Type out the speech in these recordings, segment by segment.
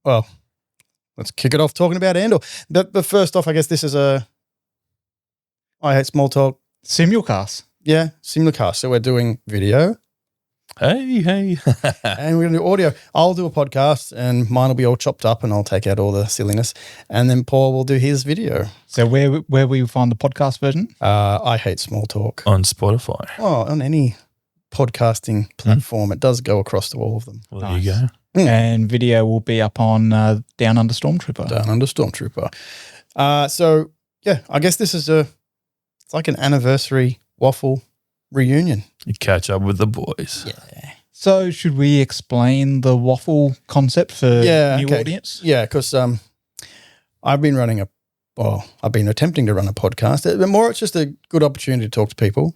well, let's kick it off talking about Andor. But first off, I guess this is I hate small talk. Simulcast. Yeah, simulcast. So we're doing video. Hey. And we're going to do audio. I'll do a podcast and mine will be all chopped up and I'll take out all the silliness. And then Paul will do his video. So where will you find the podcast version? I hate small talk. On Spotify. Oh, on any podcasting platform. It does go across to all of them. Well, there you go. And video will be up on Downunder Stormtrooper. Downunder Stormtrooper. So, yeah, I guess this is it's like an anniversary waffle reunion. You catch up with the boys. Yeah. So should we explain the waffle concept for new audience? Yeah, because I've been attempting to run a podcast. But more, it's just a good opportunity to talk to people,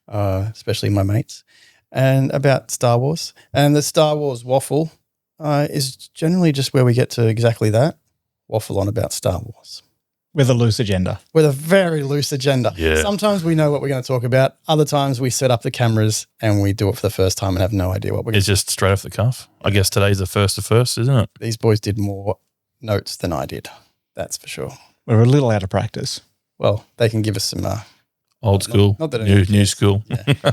especially my mates, and about Star Wars. And the Star Wars waffle is generally just where we get to exactly that, waffle on about Star Wars. With a loose agenda. With a very loose agenda. Yeah. Sometimes we know what we're going to talk about. Other times we set up the cameras and we do it for the first time and have no idea what we're going to do. It's just straight off the cuff. I guess today's the first of first, isn't it? These boys did more notes than I did. That's for sure. We're a little out of practice. Well, they can give us some Old school, not that new school. Yeah.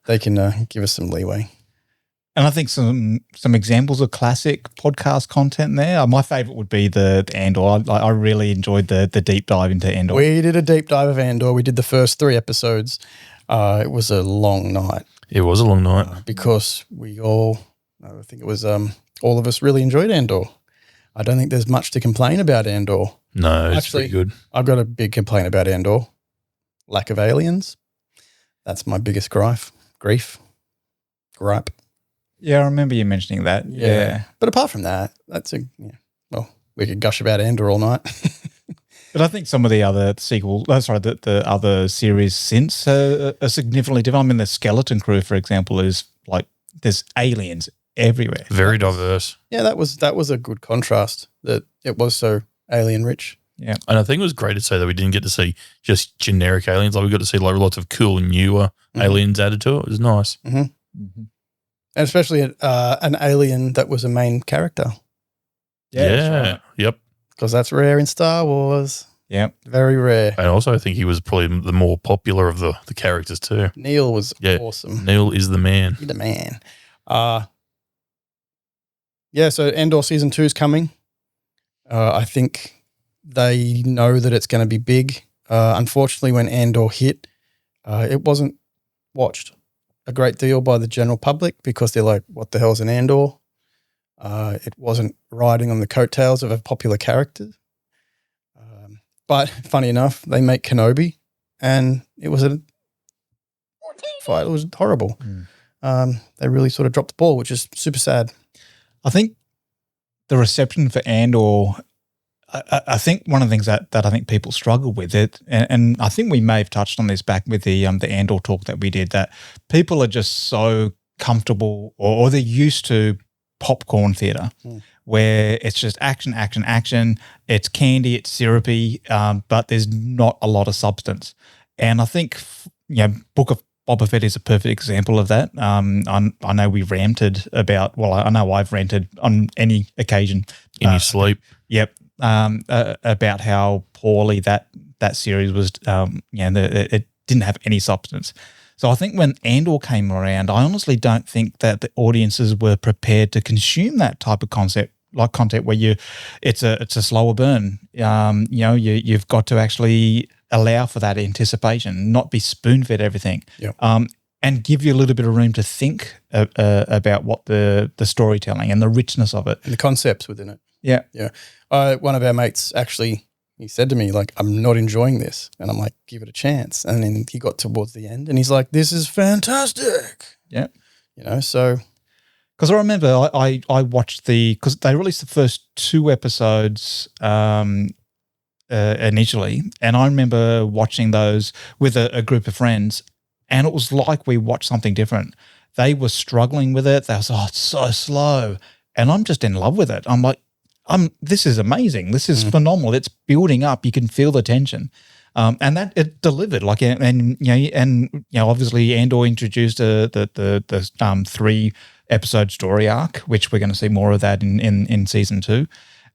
They can give us some leeway. And I think some examples of classic podcast content there. My favorite would be the Andor. I really enjoyed the deep dive into Andor. We did a deep dive of Andor. We did the first 3 episodes. It was a long night. It was a long night. Because I think it was all of us really enjoyed Andor. I don't think there's much to complain about Andor. No, it's Actually, pretty good. I've got a big complaint about Andor. Lack of aliens. That's my biggest gripe. Yeah, I remember you mentioning that. Yeah. But apart from that, we could gush about Andor all night. But I think some of the other the other series since are significantly different. I mean, the Skeleton Crew, for example, is like there's aliens everywhere. Very diverse. Yeah, that was a good contrast that it was so alien rich. Yeah. And I think it was great to say that we didn't get to see just generic aliens. Like we got to see lots of cool newer aliens added to it. It was nice. Mm-hmm. Mm-hmm. And especially an alien that was a main character. Yeah. Right. Yep. Because that's rare in Star Wars. Yep. Very rare. And also I think he was probably the more popular of the characters too. Neil was awesome. Neil is the man. He's the man. So Andor Season 2 is coming. I think they know that it's going to be big. Unfortunately, when Andor hit, it wasn't watched a great deal by the general public because they're like, what the hell's an Andor? It wasn't riding on the coattails of a popular character. But funny enough, they make Kenobi and it was a fight. It was horrible. They really sort of dropped the ball, which is super sad. I think the reception for Andor, I think one of the things that I think people struggle with it, and I think we may have touched on this back with the Andor talk that we did, that people are just so comfortable or they're used to popcorn theater where it's just action. It's candy, it's syrupy, but there's not a lot of substance. And I think, Book of Boba Fett is a perfect example of that. I know we ranted about, I know I've ranted on any occasion. In your sleep. Yep. About how poorly that series was, it didn't have any substance. So I think when Andor came around, I honestly don't think that the audiences were prepared to consume that type of content where it's a slower burn. You've got to actually allow for that anticipation, not be spoon-fed everything. Yep. And give you a little bit of room to think about what the storytelling and the richness of it. And the concepts within it. Yeah. Yeah. One of our mates actually, he said to me, like, I'm not enjoying this. And I'm like, give it a chance. And then he got towards the end and he's like, this is fantastic. Yeah. So. Because I remember I watched because they released the first 2 episodes initially. And I remember watching those with a group of friends and it was like we watched something different. They were struggling with it. They was, it's so slow. And I'm just in love with it. I'm like, this is amazing. This is phenomenal. It's building up. You can feel the tension. And that it delivered. Obviously Andor introduced the 3 episode story arc, which we're going to see more of that in season 2.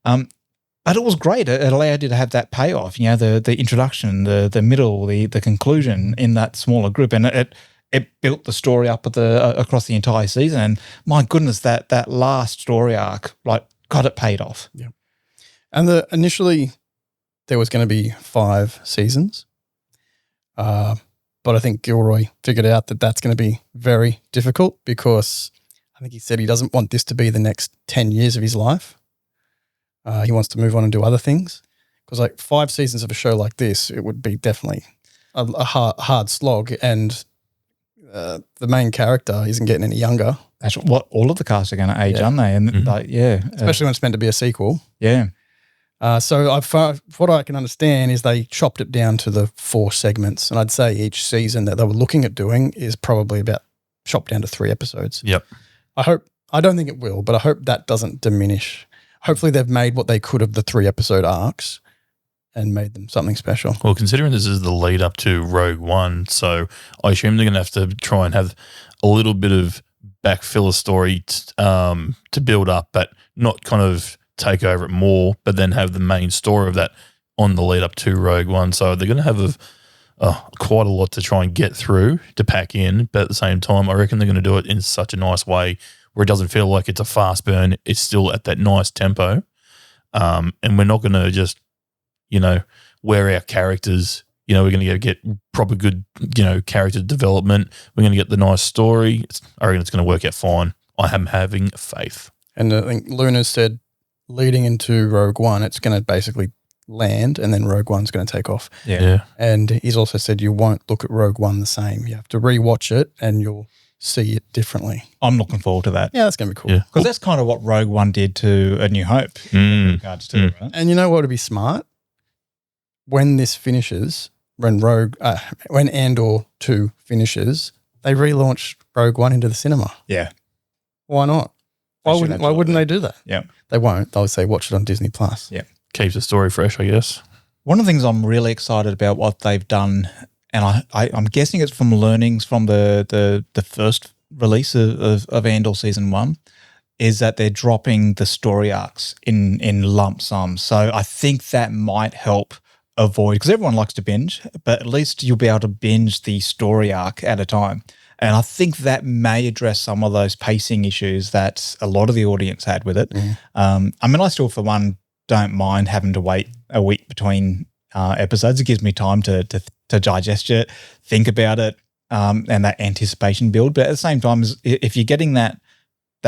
But it was great. It allowed you to have that payoff, the introduction, the middle, the conclusion in that smaller group, and it built the story up across the entire season. And my goodness, that last story arc, God, it paid off. Yeah. And initially there was going to be 5 seasons, but I think Gilroy figured out that that's going to be very difficult because I think he said he doesn't want this to be the next 10 years of his life. He wants to move on and do other things because 5 seasons of a show like this, it would be definitely a hard slog, and the main character isn't getting any younger. That's what all of the cast are going to age, aren't they? And especially when it's meant to be a sequel. Yeah. So what I can understand is they chopped it down to the 4 segments, and I'd say each season that they were looking at doing is probably about chopped down to 3 episodes. Yep. I don't think it will, but I hope that doesn't diminish. Hopefully they've made what they could of the 3 episode arcs and made them something special. Well, considering this is the lead up to Rogue One, so I assume they're going to have to try and have a little bit of backfill a story to build up, but not kind of take over it more, but then have the main story of that on the lead up to Rogue One. So they're going to have quite a lot to try and get through to pack in, but at the same time, I reckon they're going to do it in such a nice way where it doesn't feel like it's a fast burn. It's still at that nice tempo, and we're not going to just wear our characters. We're going to get proper good, character development. We're going to get the nice story. I reckon it's going to work out fine. I am having faith. And I think Luna said leading into Rogue One, it's going to basically land and then Rogue One's going to take off. Yeah. And he's also said you won't look at Rogue One the same. You have to rewatch it and you'll see it differently. I'm looking forward to that. Yeah, that's going to be cool. Yeah. Because that's kind of what Rogue One did to A New Hope. In regards to, right? And you know what would be smart? When this finishes, when Andor 2 finishes, they relaunch Rogue One into the cinema. Yeah. Why not? Why wouldn't they do that? Yeah. They won't. They'll say watch it on Disney Plus. Yeah. Keeps the story fresh, I guess. One of the things I'm really excited about what they've done, and I'm guessing it's from learnings from the first release of Andor Season 1, is that they're dropping the story arcs in lump sum. So I think that might help avoid, because everyone likes to binge, but at least you'll be able to binge the story arc at a time. And I think that may address some of those pacing issues that a lot of the audience had with it. I still, for one, don't mind having to wait a week between episodes. It gives me time to digest it, think about it, and that anticipation build. But at the same time, if you're getting that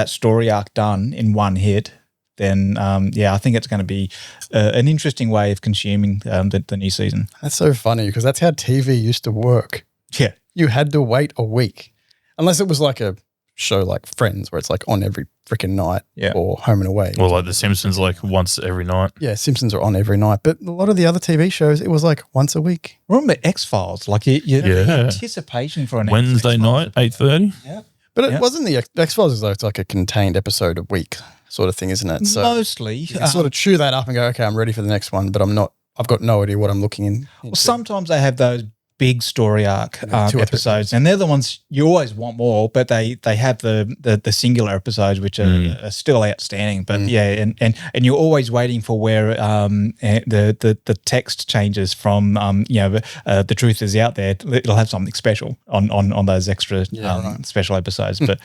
story arc done in one hit, then I think it's going to be an interesting way of consuming the new season. That's so funny because that's how TV used to work. Yeah. You had to wait a week, unless it was like a show like Friends where it's like on every freaking night, or Home and Away. Or like The Simpsons, like once every night. Yeah, Simpsons are on every night, but a lot of the other TV shows, it was like once a week. Remember X-Files? Like anticipation for an Wednesday night, 8:30. Yeah. But it wasn't the X-Files is like a contained episode a week sort of thing, isn't it? So mostly. you can sort of chew that up and go, okay, I'm ready for the next one, but I've got no idea what I'm looking in. Well, sometimes they have those big story arc 2 episodes, and they're the ones you always want more, but they have the singular episodes which are still outstanding. But and you're always waiting for where the text changes from the truth is out there. It'll have something special on those extra special episodes. But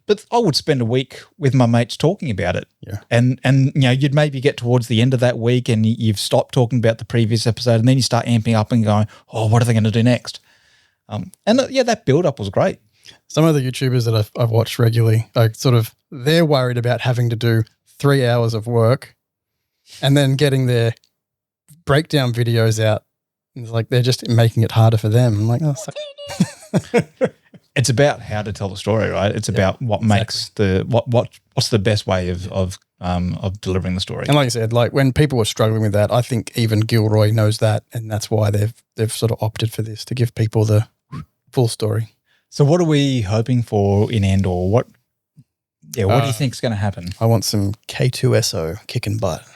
but I would spend a week with my mates talking about it. Yeah. And you'd maybe get towards the end of that week and you've stopped talking about the previous episode, and then you start amping up and going, oh, what are they going to do next? That build-up was great. Some of the YouTubers that I've watched regularly, they're worried about having to do 3 hours of work and then getting their breakdown videos out. It's like they're just making it harder for them. I'm like, oh, It's about how to tell the story, right? It's about what makes what's the best way of delivering the story. And like I said, like when people were struggling with that, I think even Gilroy knows that, and that's why they've sort of opted for this to give people the full story. So what are we hoping for in Andor? What do you think is going to happen? I want some K2SO kicking butt.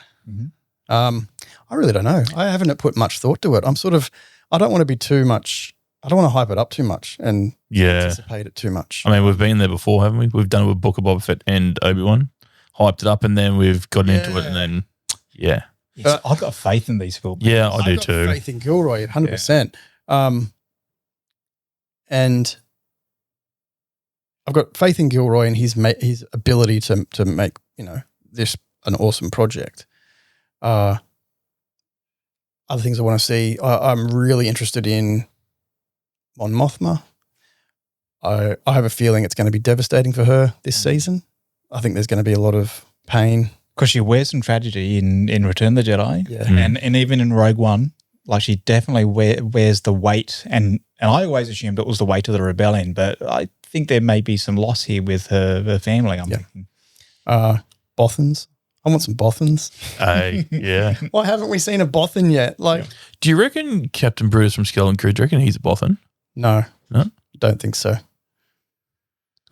I really don't know. I haven't put much thought to it. I don't want to be too much I don't want to hype it up too much and Yeah. anticipate it too much. I mean, we've been there before, haven't we? We've done it with Book of Boba Fett and Obi-Wan. Hyped it up, and then we've gotten into it, and then, yeah. I've got faith in these films. Yeah, I do I've got too. faith in Gilroy, 100%. And I've got faith in Gilroy and his ability to make, this an awesome project. Other things I want to see, I'm really interested in Mon Mothma. I have a feeling it's going to be devastating for her this season. I think there's going to be a lot of pain. Because she wears some tragedy in Return of the Jedi. Yeah. And even in Rogue One, like she definitely wears the weight. And I always assumed it was the weight of the rebellion, but I think there may be some loss here with her family, I'm thinking. Bothans. I want some Bothans. Yeah. Why haven't we seen a Bothan yet? Do you reckon Captain Brutus from Skeleton Crew, do you reckon he's a Bothan? No. No? Don't think so.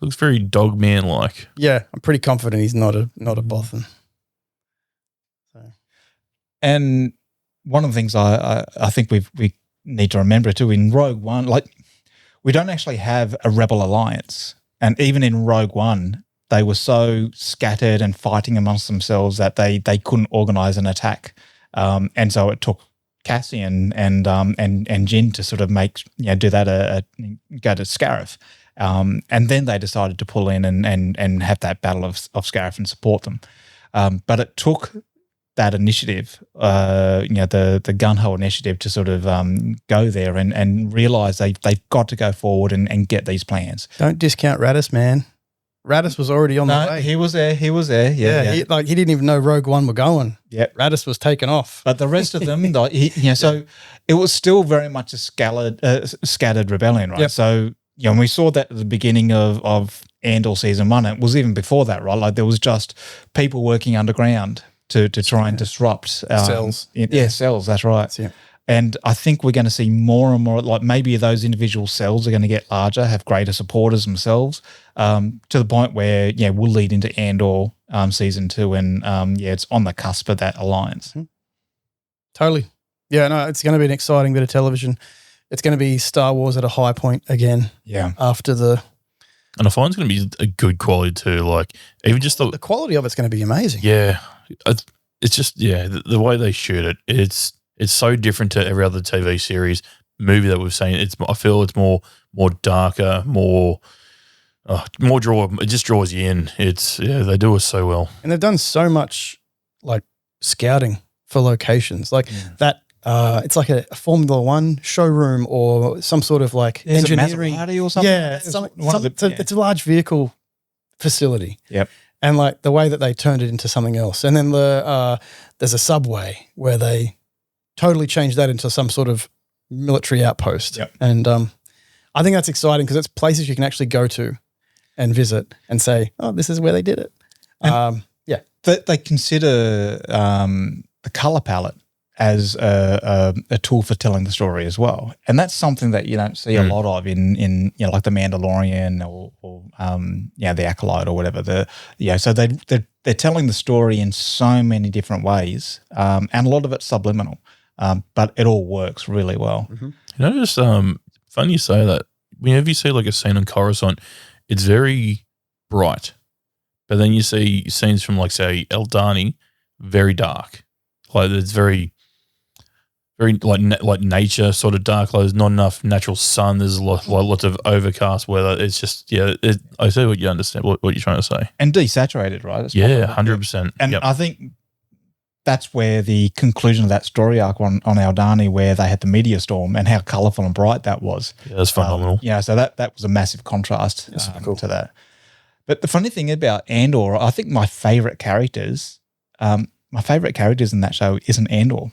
Looks very Dogman-like. Yeah, I'm pretty confident he's not a Bothan. So. And one of the things I think we need to remember too, in Rogue One, like we don't actually have a rebel alliance. And even in Rogue One, they were so scattered and fighting amongst themselves that they couldn't organize an attack. And so it took Cassian and Jyn to sort of do that, go to Scarif. And then they decided to pull in and have that battle of Scarif and support them. But it took that initiative, the gung-ho initiative to sort of go there and realise they've got to go forward and get these plans. Don't discount Radis, man. Radis was already on the way. He was there. Yeah. He didn't even know Rogue One were going. Yeah. Radis was taken off. But the rest of them, so it was still very much a scattered rebellion, right? Yep. So, and we saw that at the beginning of Andor season 1. It was even before that, right? Like there was just people working underground to try and disrupt cells. Cells. That's right. Yeah. And I think we're going to see more and more, like maybe those individual cells are going to get larger, have greater supporters themselves, to the point where, we'll lead into Andor season 2 and, it's on the cusp of that alliance. Mm-hmm. Totally. Yeah, no, it's going to be an exciting bit of television. It's going to be Star Wars at a high point again. Yeah. After the... And I find it's going to be a good quality too, like even just the quality of it's going to be amazing. Yeah. It's just, the way they shoot it, it's so different to every other TV series, movie that we've seen. I feel it's more darker, more it just draws you in. They do it so well. And they've done so much like scouting for locations. Like that, it's like a Formula One showroom or some sort of like engineering. Maserati or something? Yeah, it's a large vehicle facility. Yep. And like the way that they turned it into something else. And then there's a subway where they totally changed that into some sort of military outpost. Yep. And I think that's exciting because it's places you can actually go to and visit and say, oh, this is where they did it. They consider the color palette as a tool for telling the story as well. And that's something that you don't see a lot of in like The Mandalorian or the Acolyte or whatever. So they're telling the story in so many different ways, and a lot of it's subliminal, but it all works really well. Mm-hmm. Just funny you say that. Whenever you see like a scene on Coruscant, it's very bright, but then you see scenes from like say Eldani, very dark. Like it's very like nature sort of dark. Like there's not enough natural sun. There's lots of overcast weather. It's just I see what you understand what you're trying to say. And desaturated, right? That's 100%. And I think that's where the conclusion of that story arc on Aldani, where they had the meteor storm and how colourful and bright that was. Yeah, that's phenomenal. So that was a massive contrast to that. But the funny thing about Andor, I think my favourite characters in that show isn't Andor.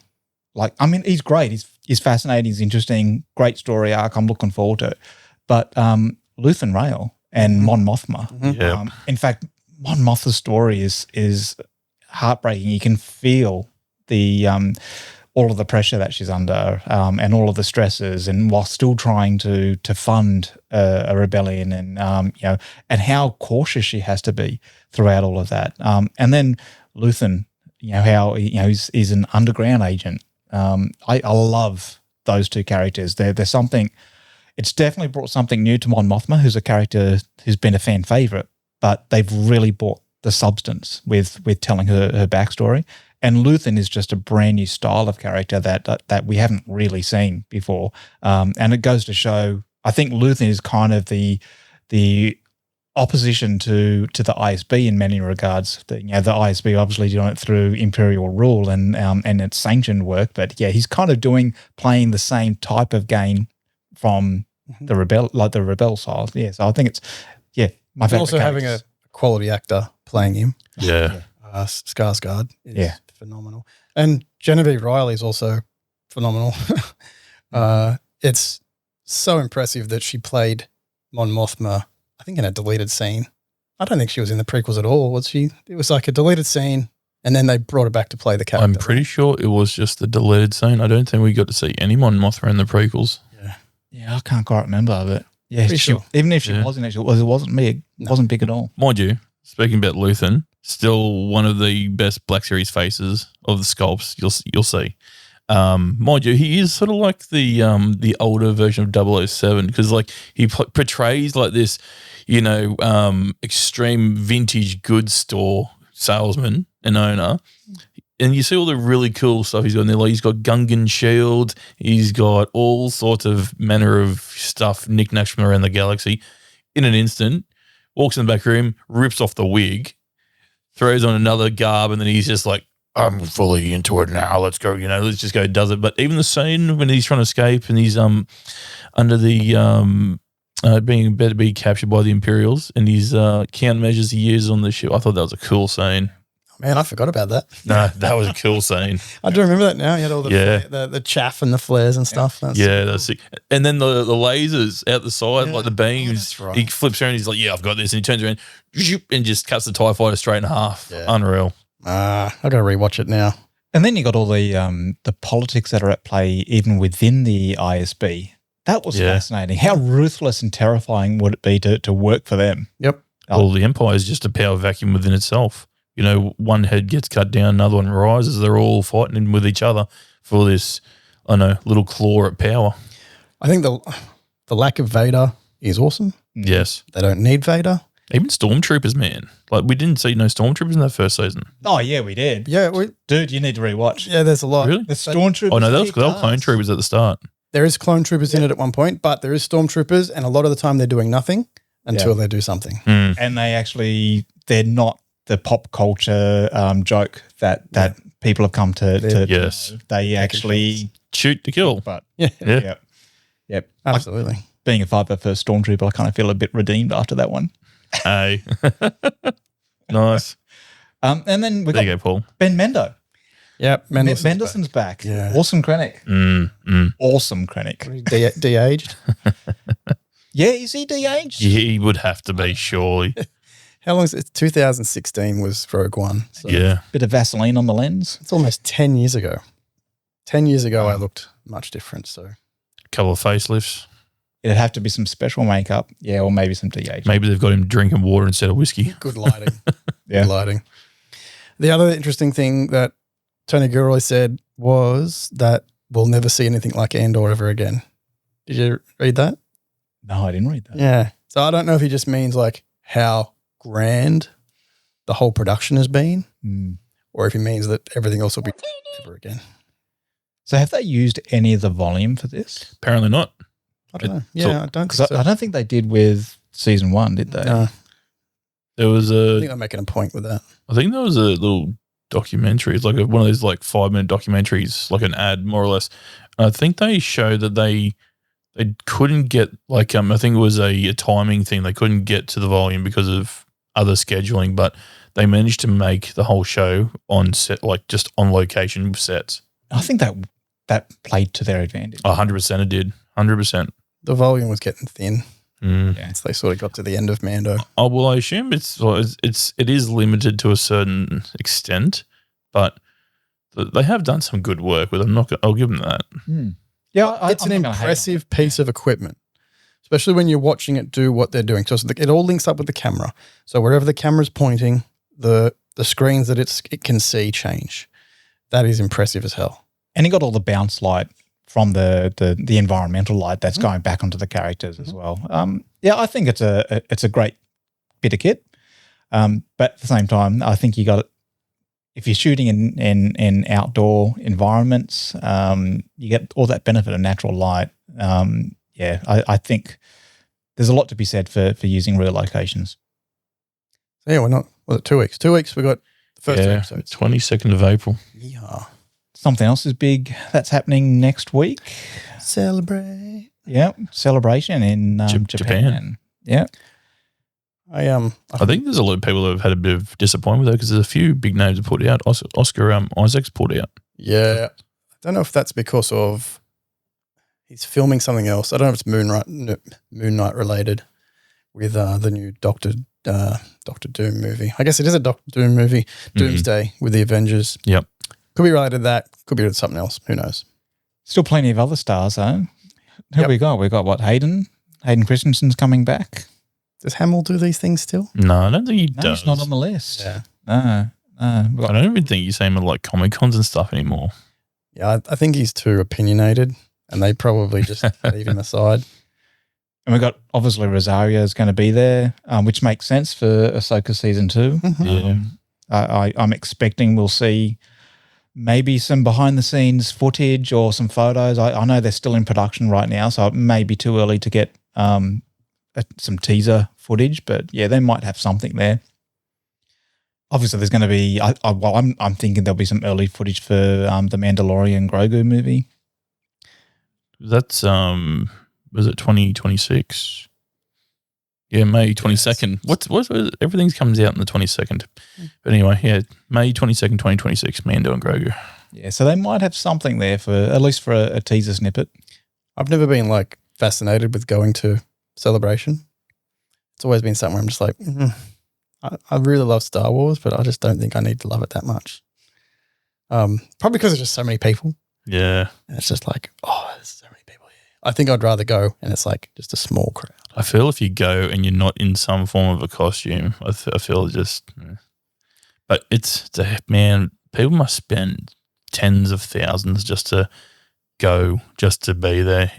Like, I mean, he's great. He's fascinating. He's interesting. Great story arc. I'm looking forward to it. But Luthen Rael and Mon Mothma. Mm-hmm. In fact, Mon Mothma's story is heartbreaking. You can feel the all of the pressure that she's under, and all of the stresses, and while still trying to fund a rebellion, and and how cautious she has to be throughout all of that. And then Luthen, how he's an underground agent. I love those two characters. There's something it's definitely brought something new to Mon Mothma, who's a character who's been a fan favorite, but they've really brought the substance with telling her backstory. And Luthen is just a brand new style of character that we haven't really seen before. And it goes to show, I think Luthen is kind of the opposition to the ISB in many regards. The ISB obviously doing it through Imperial rule and its sanctioned work, but yeah, he's kind of playing the same type of game from the rebel side. Yeah, so I think it's my favorite. Also having a quality actor playing him. Yeah. Skarsgård is phenomenal. And Genevieve Riley is also phenomenal. It's so impressive that she played Mon Mothma, I think in a deleted scene. I don't think she was in the prequels at all, was she? It was like a deleted scene and then they brought her back to play the character. I'm pretty sure it was just the deleted scene. I don't think we got to see any Mon Mothma in the prequels. Yeah, I can't quite remember, but yeah, sure. Even if she wasn't actually, it wasn't big. It wasn't big at all. Mind you, speaking about Luthen, still one of the best Black Series faces of the sculpts you'll see. Mind you, he is sort of like the older version of 007 because like he portrays like this, extreme vintage goods store salesman and owner. And you see all the really cool stuff he's got in there. Like he's got Gungan shields. He's got all sorts of manner of stuff, knickknacks from around the galaxy. In an instant, walks in the back room, rips off the wig, throws on another garb, and then he's just like, I'm fully into it now. Let's go, let's just go, does it. But even the scene when he's trying to escape and he's under the being about to be captured by the Imperials and his countermeasures he uses on the ship, I thought that was a cool scene. Man, I forgot about that. No, that was a cool scene. I do remember that now. You had all the chaff and the flares and stuff. That's sick. And then the lasers out the side, like the beams. Right. He flips around. He's like, "Yeah, I've got this." And he turns around and just cuts the TIE fighter straight in half. Yeah. Unreal. I got to rewatch it now. And then you got all the politics that are at play even within the ISB. That was fascinating. How ruthless and terrifying would it be to work for them? Yep. Well, the Empire is just a power vacuum within itself. One head gets cut down, another one rises. They're all fighting with each other for this, little claw at power. I think the lack of Vader is awesome. Yes. They don't need Vader. Even Stormtroopers, man. Like, we didn't see no Stormtroopers in that first season. Oh, yeah, we did. Yeah. Dude, you need to rewatch. Yeah, there's a lot. Really? The Stormtroopers. Oh, no, they were clone troopers at the start. There is clone troopers in it at one point, but there is Stormtroopers, and a lot of the time they're doing nothing until they do something. Mm. And they're not the pop culture joke that people have come to yes. know. They actually shoot to kill. But Yep. Like, Absolutely. being a 501st Stormtrooper, I kind of feel a bit redeemed after that one. Hey. Nice. And then we there got you go, Paul. Ben Mendo. Yep. Mendelssohn's back. Yeah. Awesome Krennic. Awesome Krennic. De-aged. Yeah, is he de-aged? He would have to be, surely. How long is it? 2016 was Rogue One. So yeah. Bit of Vaseline on the lens. It's almost 10 years ago. 10 years ago, I looked much different. So Couple of facelifts. It'd have to be some special makeup. Yeah, or maybe some de-aging. Maybe they've got him drinking water instead of whiskey. Good lighting. Good lighting. The other interesting thing that Tony Gilroy said was that we'll never see anything like Andor ever again. Did you read that? No, I didn't read that. Yeah. So I don't know if he just means like how grand the whole production has been or if he means that everything else will be ever again. So have they used any of the volume for this? Apparently not. I don't know. Yeah, I don't think so. I don't think they did with season 1, did they? No. There was I think they're making a point with that. I think there was a little documentary. It's like one of those like 5-minute documentaries, like an ad more or less. I think they show that they couldn't get like I think it was a timing thing. They couldn't get to the volume because of other scheduling, but they managed to make the whole show on set, like just on location sets. I think that played to their advantage. 100% it did. 100%. The volume was getting thin. Yeah. So they sort of got to the end of Mando. Oh, well, I assume it is limited to a certain extent, but they have done some good work with them. I'll give them that. Yeah, it's an impressive piece of equipment, especially when you're watching it do what they're doing. So it all links up with the camera. So wherever the camera's pointing, the screens that it can see change. That is impressive as hell. And he got all the bounce light from the environmental light that's going back onto the characters as well. I think it's a great bit of kit. But at the same time, I think if you're shooting in outdoor environments, you get all that benefit of natural light. I think there's a lot to be said for using real locations. Yeah, we're not. Was it 2 weeks? 2 weeks. We got the first two episodes. 22nd of April. Yeah. Something else is big that's happening next week. Celebrate. Yeah, celebration in Japan. Yeah. I think there's a lot of people that have had a bit of disappointment with it because there's a few big names that put out. Oscar Isaac's put out. Yeah. I don't know if that's because of he's filming something else. I don't know if it's Moon Knight related with the new Doctor Doom movie. I guess it is a Doctor Doom movie, Doomsday with the Avengers. Yep. Could be related to that. Could be related to something else. Who knows? Still plenty of other stars, though. Who we got? We got what? Hayden Christensen's coming back. Does Hamill do these things still? No, I don't think he does. He's not on the list. Yeah. No. I don't even think you see him at like Comic Cons and stuff anymore. Yeah, I think he's too opinionated and they probably just leave him aside. And we got, obviously, Rosario's going to be there, which makes sense for Ahsoka Season 2. Yeah. I'm expecting we'll see maybe some behind-the-scenes footage or some photos. I know they're still in production right now, so it may be too early to get some teaser footage, but yeah, they might have something there. Obviously, there's going to be. I'm thinking there'll be some early footage for the Mandalorian Grogu movie. That's was it 2026? Yeah, May 22nd. What's everything comes out on the 22nd. But anyway, yeah, May 22nd, 2026. Mando and Grogu. Yeah, so they might have something there for at least for a teaser snippet. I've never been like fascinated with going to Celebration. It's always been something where I'm just like, I really love Star Wars, but I just don't think I need to love it that much. Probably because there's just so many people. Yeah. And it's just like, there's so many people here. I think I'd rather go and it's like just a small crowd. I feel if you go and you're not in some form of a costume, I feel just, but man, people must spend tens of thousands just to go, just to be there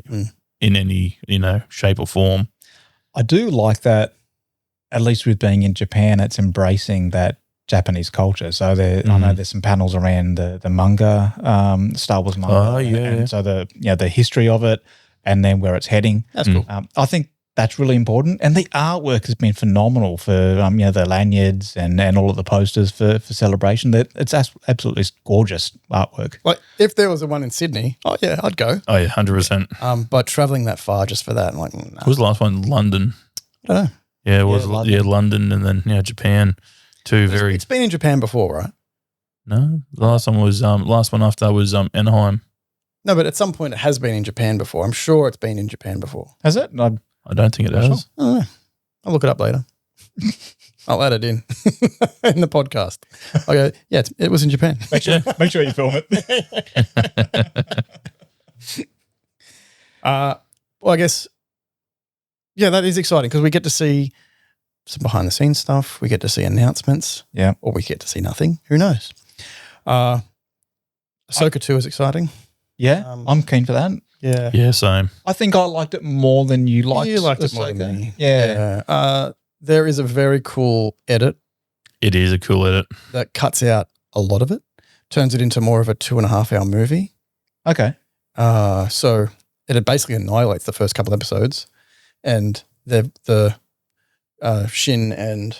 in any, shape or form. I do like that, at least with being in Japan, it's embracing that Japanese culture. So I know there's some panels around the manga, Star Wars manga. Oh, yeah. And so the history of it and then where it's heading. That's cool. I think that's really important. And the artwork has been phenomenal for the lanyards and all of the posters for Celebration. It's absolutely gorgeous artwork. Like if there was a one in Sydney, I'd go. Oh yeah, 100%. But traveling that far just for that, I'm like, nah. What was the last one? London. I don't know. Yeah, it was London and then Japan. It's been in Japan before, right? No, the last one was last one after was Anaheim. No, but at some point it has been in Japan before. I'm sure it's been in Japan before. Has it? I don't think it has. I don't know. I'll look it up later. I'll add it in the podcast. I go, yeah, it was in Japan. Make sure you film it. Well, I guess, yeah, that is exciting because we get to see some behind the scenes stuff. We get to see announcements. Yeah. Or we get to see nothing. Who knows? Ahsoka 2 is exciting. Yeah, I'm keen for that. Yeah. Yeah, same. I think I liked it more than you liked. You liked it more than me. Yeah. There is a very cool edit. It is a cool edit. That cuts out a lot of it, turns it into more of a 2.5 hour movie. Okay. So it basically annihilates the first couple episodes, and the Shin and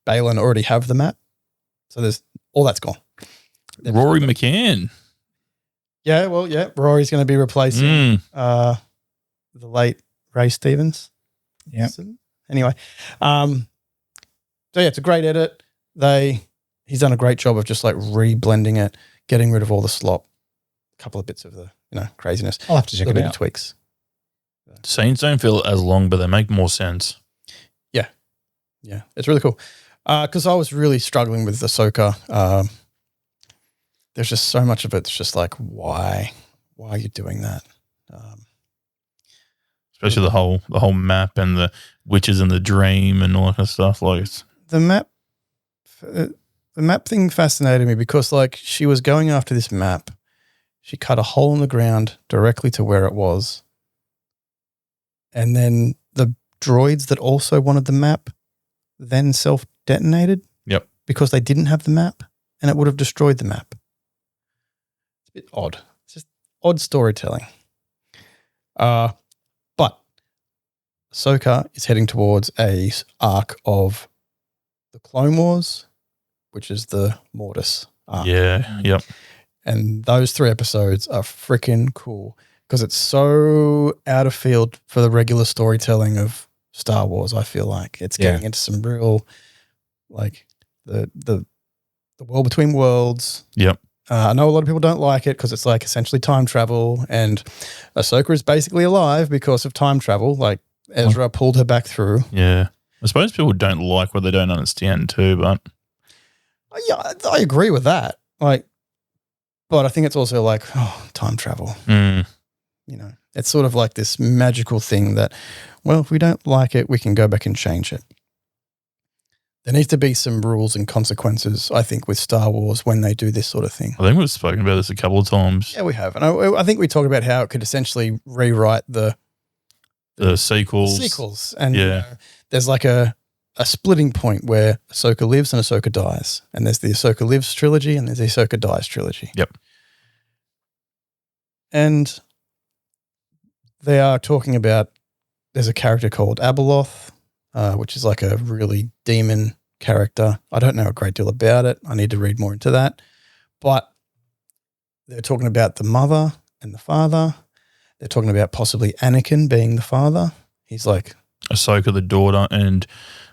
Balin already have the map. So there's all that's gone. Rory McCann. Yeah, well, yeah. Rory's going to be replacing the late Ray Stevens. Yeah. Anyway, so yeah, it's a great edit. He's done a great job of just like re-blending it, getting rid of all the slop, a couple of bits of the craziness. I'll have to check it out. Tweaks. Scenes don't feel as long, but they make more sense. Yeah, it's really cool. Because I was really struggling with Ahsoka. There's just so much of it. It's just like, why are you doing that? Especially the whole map and the witches and the dream and all that kind of stuff. Like the map thing fascinated me because like she was going after this map. She cut a hole in the ground directly to where it was. And then the droids that also wanted the map then self-detonated. Yep. Because they didn't have the map, and it would have destroyed the map. It's a bit odd. It's just odd storytelling. But Ahsoka is heading towards a arc of the Clone Wars, which is the Mortis arc. Yeah. Yep. And those 3 episodes are freaking cool because it's so out of field for the regular storytelling of Star Wars. I feel like it's getting into some real, like the world between worlds. Yep. I know a lot of people don't like it because it's like essentially time travel, and Ahsoka is basically alive because of time travel. Like Ezra pulled her back through. Yeah. I suppose people don't like what they don't understand too, but Yeah, I agree with that. Like, but I think it's also like, time travel. You know, it's sort of like this magical thing that, well, if we don't like it, we can go back and change it. There needs to be some rules and consequences, I think, with Star Wars when they do this sort of thing. I think we've spoken about this a couple of times. Yeah, we have. And I think we talked about how it could essentially rewrite the sequels. And you know, there's like a splitting point where Ahsoka lives and Ahsoka dies. And there's the Ahsoka Lives trilogy and there's the Ahsoka Dies trilogy. Yep. And they are talking about, there's a character called Abeloth, which is like a really demon character. I don't know a great deal about it. I need to read more into that. But they're talking about the mother and the father. They're talking about possibly Anakin being the father. He's like Ahsoka the daughter, and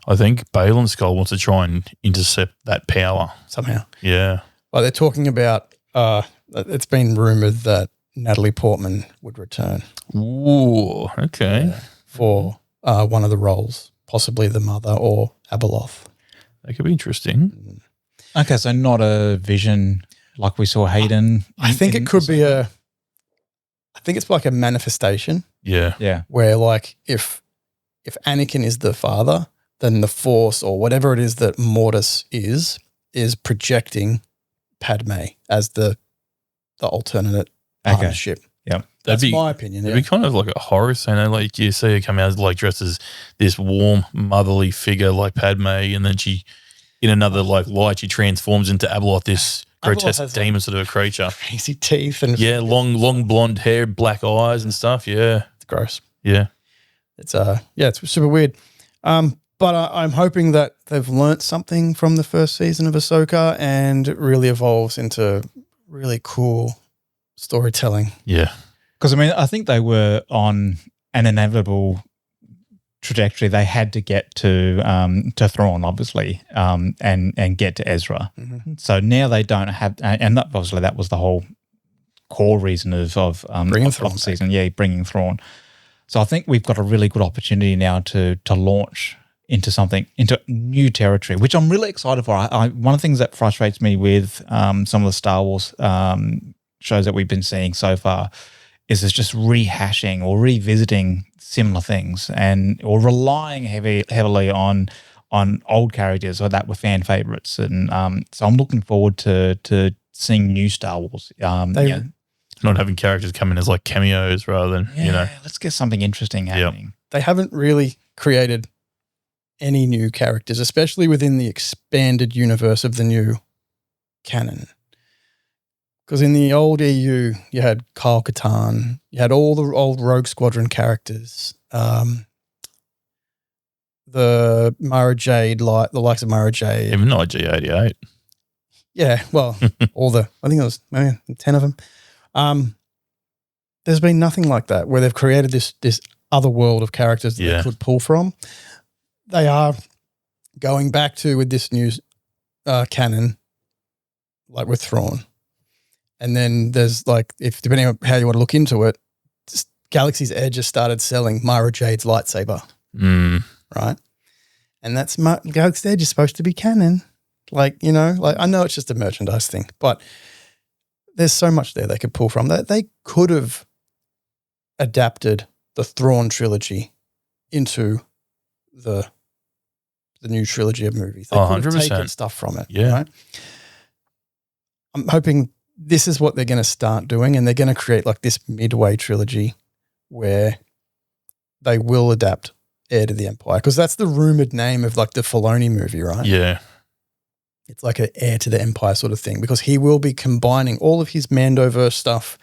I think Baylan Skoll wants to try and intercept that power. somehow. Yeah. But they're talking about, it's been rumored that Natalie Portman would return. Ooh, okay. For one of the roles, possibly the mother or Abeloth. That could be interesting. Okay, so not a vision like we saw Hayden. I think it could be I think it's like a manifestation Yeah. Yeah. where like if Anakin is the father, then the Force or whatever it is that Mortis is projecting Padme as the alternate partnership. Yep. That's my opinion. It'd be kind of like a horror scene. Like you see her come out like dressed as this warm, motherly figure like Padme, and then she, in another like light, she transforms into Abeloth, this grotesque demon sort of a creature. Crazy teeth and long blonde hair, black eyes and stuff. Yeah, it's gross. Yeah, it's it's super weird. But I'm hoping that they've learnt something from the first season of Ahsoka and it really evolves into really cool storytelling. Yeah. Because, I mean, I think they were on an inevitable trajectory. They had to get to Thrawn, obviously, and get to Ezra. Mm-hmm. So now they don't have, and that, obviously that was the whole core reason of Bringing Thrawn the season. Yeah, bringing Thrawn. So I think we've got a really good opportunity now to launch into new territory, which I'm really excited for. One of the things that frustrates me with some of the Star Wars shows that we've been seeing so far is it's just rehashing or revisiting similar things or relying heavily on old characters or that were fan favorites. And so I'm looking forward to seeing new Star Wars. Not having characters come in as like cameos rather than, let's get something interesting happening. Yep. They haven't really created any new characters, especially within the expanded universe of the new canon. Because in the old EU, you had Kyle Katarn, you had all the old Rogue Squadron characters, the Mara Jade, the likes of Mara Jade. Even IG-88. Yeah, well, I think it was 10 of them. There's been nothing like that where they've created this other world of characters that they could pull from. They are going back to with this new canon, like with Thrawn. And then there's like, if depending on how you want to look into it, Galaxy's Edge has started selling Mara Jade's lightsaber, right? And that's Galaxy's Edge is supposed to be canon. Like, I know it's just a merchandise thing, but there's so much there they could pull from. They could have adapted the Thrawn trilogy into the new trilogy of movies. They could have taken stuff from it. Yeah. Right? I'm hoping this is what they're going to start doing, and they're going to create like this midway trilogy where they will adapt Heir to the Empire, because that's the rumored name of like the Filoni movie, right? Yeah. It's like an Heir to the Empire sort of thing, because he will be combining all of his Mandoverse stuff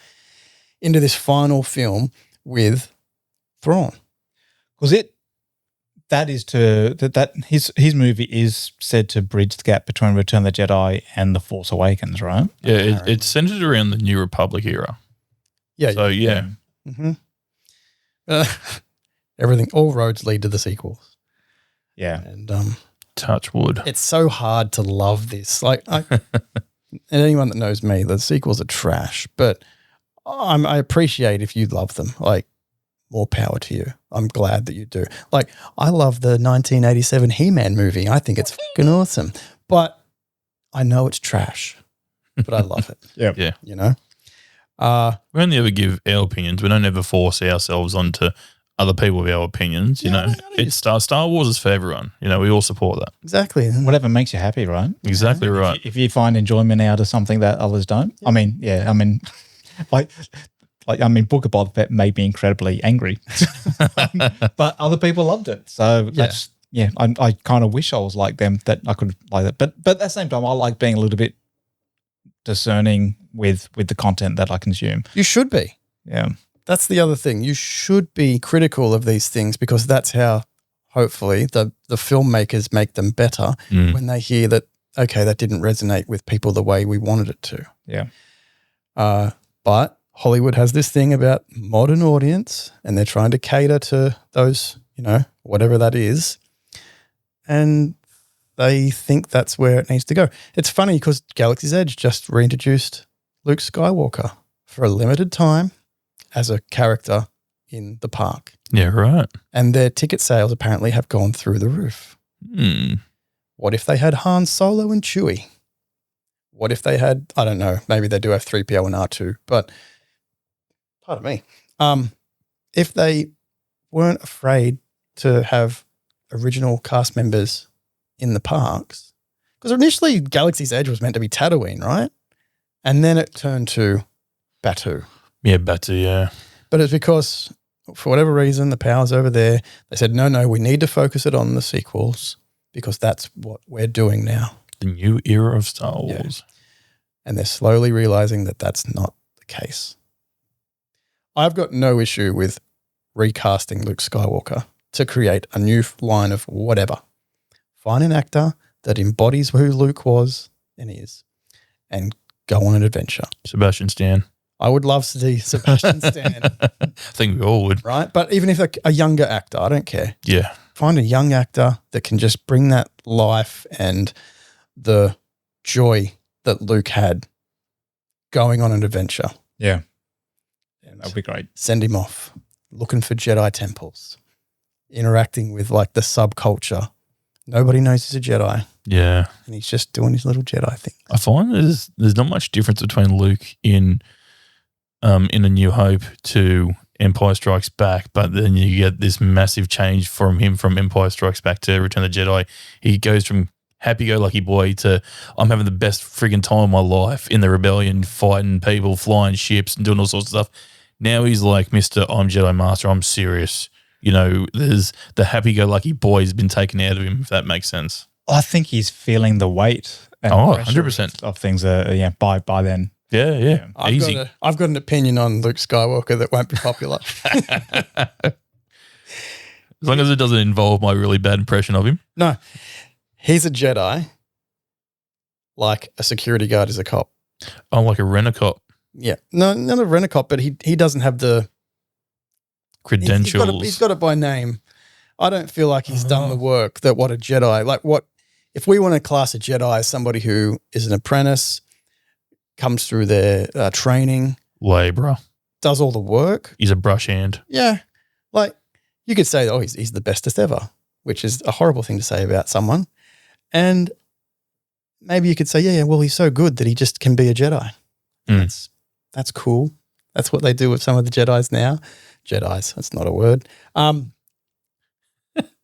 into this final film with Thrawn. Because his movie is said to bridge the gap between Return of the Jedi and The Force Awakens, right? Yeah, it's centered around the New Republic era. Yeah. So, yeah. Mm-hmm. Everything, all roads lead to the sequels. Yeah. And touch wood. it's so hard to love this. Like, and anyone that knows me, the sequels are trash, but I appreciate if you love them. Like, more power to you. I'm glad that you do. Like, I love the 1987 He-Man movie. I think it's fucking awesome, but I know it's trash, but I love it. Yeah. You know? We only ever give our opinions. We don't ever force ourselves onto other people with our opinions, you know. It's Star Wars is for everyone. You know, we all support that. Exactly. Whatever makes you happy, right? Exactly right. If you find enjoyment out of something that others don't. Yeah. I mean, Book of Boba Fett made me incredibly angry, but other people loved it. So that's, I kind of wish I was like them, that I could like that. But at the same time, I like being a little bit discerning with the content that I consume. You should be. Yeah. That's the other thing. You should be critical of these things, because that's how hopefully the filmmakers make them better when they hear that, okay, that didn't resonate with people the way we wanted it to. Yeah. But Hollywood has this thing about modern audience, and they're trying to cater to those, you know, whatever that is. And they think that's where it needs to go. It's funny because Galaxy's Edge just reintroduced Luke Skywalker for a limited time as a character in the park. Yeah, right. And their ticket sales apparently have gone through the roof. What if they had Han Solo and Chewie? What if they had, I don't know, maybe they do have 3PO and R2, but pardon me. If they weren't afraid to have original cast members in the parks, because initially Galaxy's Edge was meant to be Tatooine, right? And then it turned to Batuu. Yeah, Batu, yeah. But it's because, for whatever reason, the powers over there, they said, no, we need to focus it on the sequels, because that's what we're doing now. The new era of Star Wars. Yeah. And they're slowly realizing that that's not the case. I've got no issue with recasting Luke Skywalker to create a new line of whatever. Find an actor that embodies who Luke was and is, and go on an adventure. Sebastian Stan. I would love to see Sebastian Stan. I think we all would. Right? But even if a younger actor, I don't care. Yeah. Find a young actor that can just bring that life and the joy that Luke had going on an adventure. Yeah. And That would be great. send him off looking for Jedi temples, interacting with like the subculture. Nobody knows he's a Jedi, Yeah. and he's just doing his little Jedi thing. I find there's not much difference between Luke in A New Hope to Empire Strikes Back, but then you get this massive change from him from Empire Strikes Back to Return of the Jedi. He goes from happy-go-lucky boy to I'm having the best friggin' time of my life in the rebellion, fighting people, flying ships and doing all sorts of stuff. Now he's like, Mr. I'm Jedi Master, I'm serious. You know, there's the happy-go-lucky boy has been taken out of him, if that makes sense. I think he's feeling the weight and pressure 100%. of things by then. Yeah. Easy. I've got an opinion on Luke Skywalker that won't be popular. As long as it doesn't involve my really bad impression of him. No, he's a Jedi, like a security guard is a cop. I'm like a rent-a-cop. Yeah, no, not a rent-a-cop, but he doesn't have the Credentials. He's got it by name. I don't feel like he's done the work that what a Jedi, like what, if we want to class a Jedi as somebody who is an apprentice, comes through their training, Labourer. does all the work. He's a brush hand. Yeah, like you could say, oh, he's the bestest ever, which is a horrible thing to say about someone. And maybe you could say, yeah, well, he's so good that he just can be a Jedi. That's cool. That's what they do with some of the Jedis now. Jedis, that's not a word.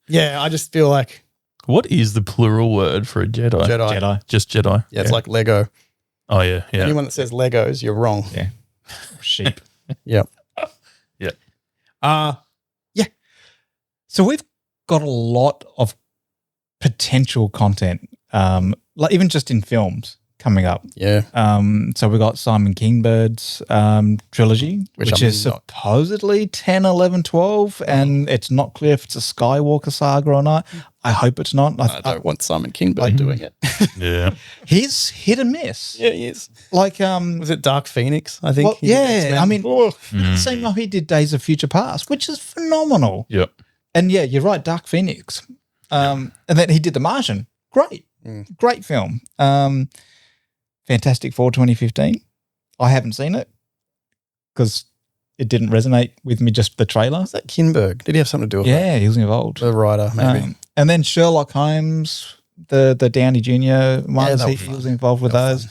Yeah, I just feel like What is the plural word for a Jedi? Jedi. Jedi. Just Jedi. Yeah, it's like Lego. Oh, yeah. Anyone that says Legos, you're wrong. Yeah. Sheep. Yep. Yeah. Yeah. So we've got a lot of potential content, like even just in films coming up. Yeah. So we got Simon Kingbird's trilogy, which is supposedly 10, 11, 12, and it's not clear if it's a Skywalker saga or not. I hope it's not. I don't want Simon Kingbird doing it. Yeah. He's hit and miss. Yeah, he is. Like, was it Dark Phoenix? I think. well, He did yeah, X-Men. I mean, same like he did Days of Future Past, which is phenomenal. Yep. And yeah, you're right, Dark Phoenix. And then he did The Martian. Great. Great film. Fantastic Four 2015. I haven't seen it because it didn't resonate with me, just the trailer. Was that Kinberg? Did he have something to do with Yeah, he was involved. the writer, maybe? And then Sherlock Holmes, the Downey Jr. ones, that he was involved with those.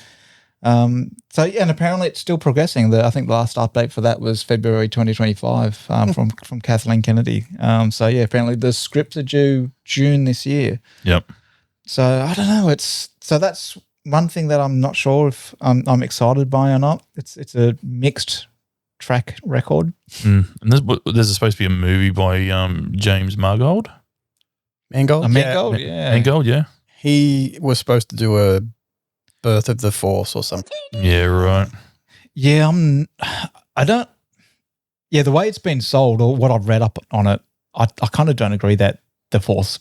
So yeah, and apparently it's still progressing. I think the last update for that was February 2025 from Kathleen Kennedy. So yeah, apparently the scripts are due June this year. Yep. So I don't know. So that's one thing that I'm not sure if I'm excited by or not. It's a mixed track record. And there's supposed to be a movie by James Mangold. Mangold? Mangold, yeah. Mangold, yeah. He was supposed to do a Birth of the Force or something. Yeah, right. Yeah, the way it's been sold or what I've read up on it, I kind of don't agree that the Force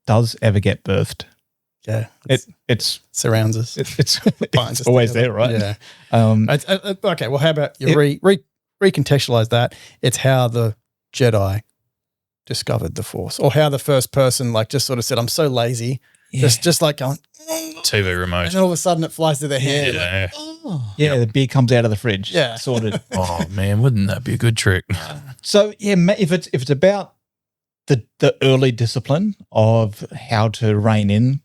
does ever get birthed. Yeah. It surrounds us. It's Binds us always together. there, right? Yeah. Okay, well, how about you recontextualize that? It's how the Jedi discovered the Force, or how the first person just sort of said, I'm so lazy. Yeah. Just like going, TV remote. and then all of a sudden it flies to their hand. Yeah. Yeah, the beer comes out of the fridge. Yeah. Sorted. Oh, man, wouldn't that be a good trick? So, yeah, if it's about the early discipline of how to rein in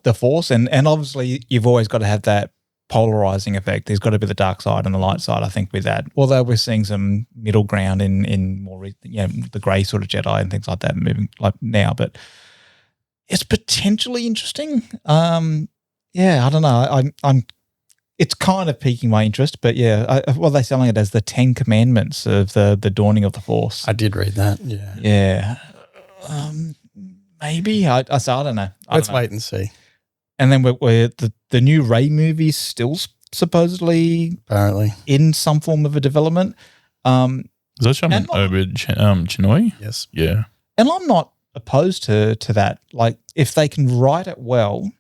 the Force, and obviously you've always got to have that polarizing effect. There's got to be the dark side and the light side, I think, with that. Although we're seeing some middle ground in more, the grey sort of Jedi and things like that moving like now, but it's potentially interesting. Yeah, I don't know. I'm. It's kind of piquing my interest, but yeah, they're selling it as the 10 Commandments of the dawning of the Force. I did read that. Yeah. Yeah. Maybe I don't know. Let's wait and see. And then the new Rey movie is still supposedly apparently in some form of a development. Is that something Obed Chinoy? Yes. Yeah. And I'm not opposed to that. Like, if they can write it well,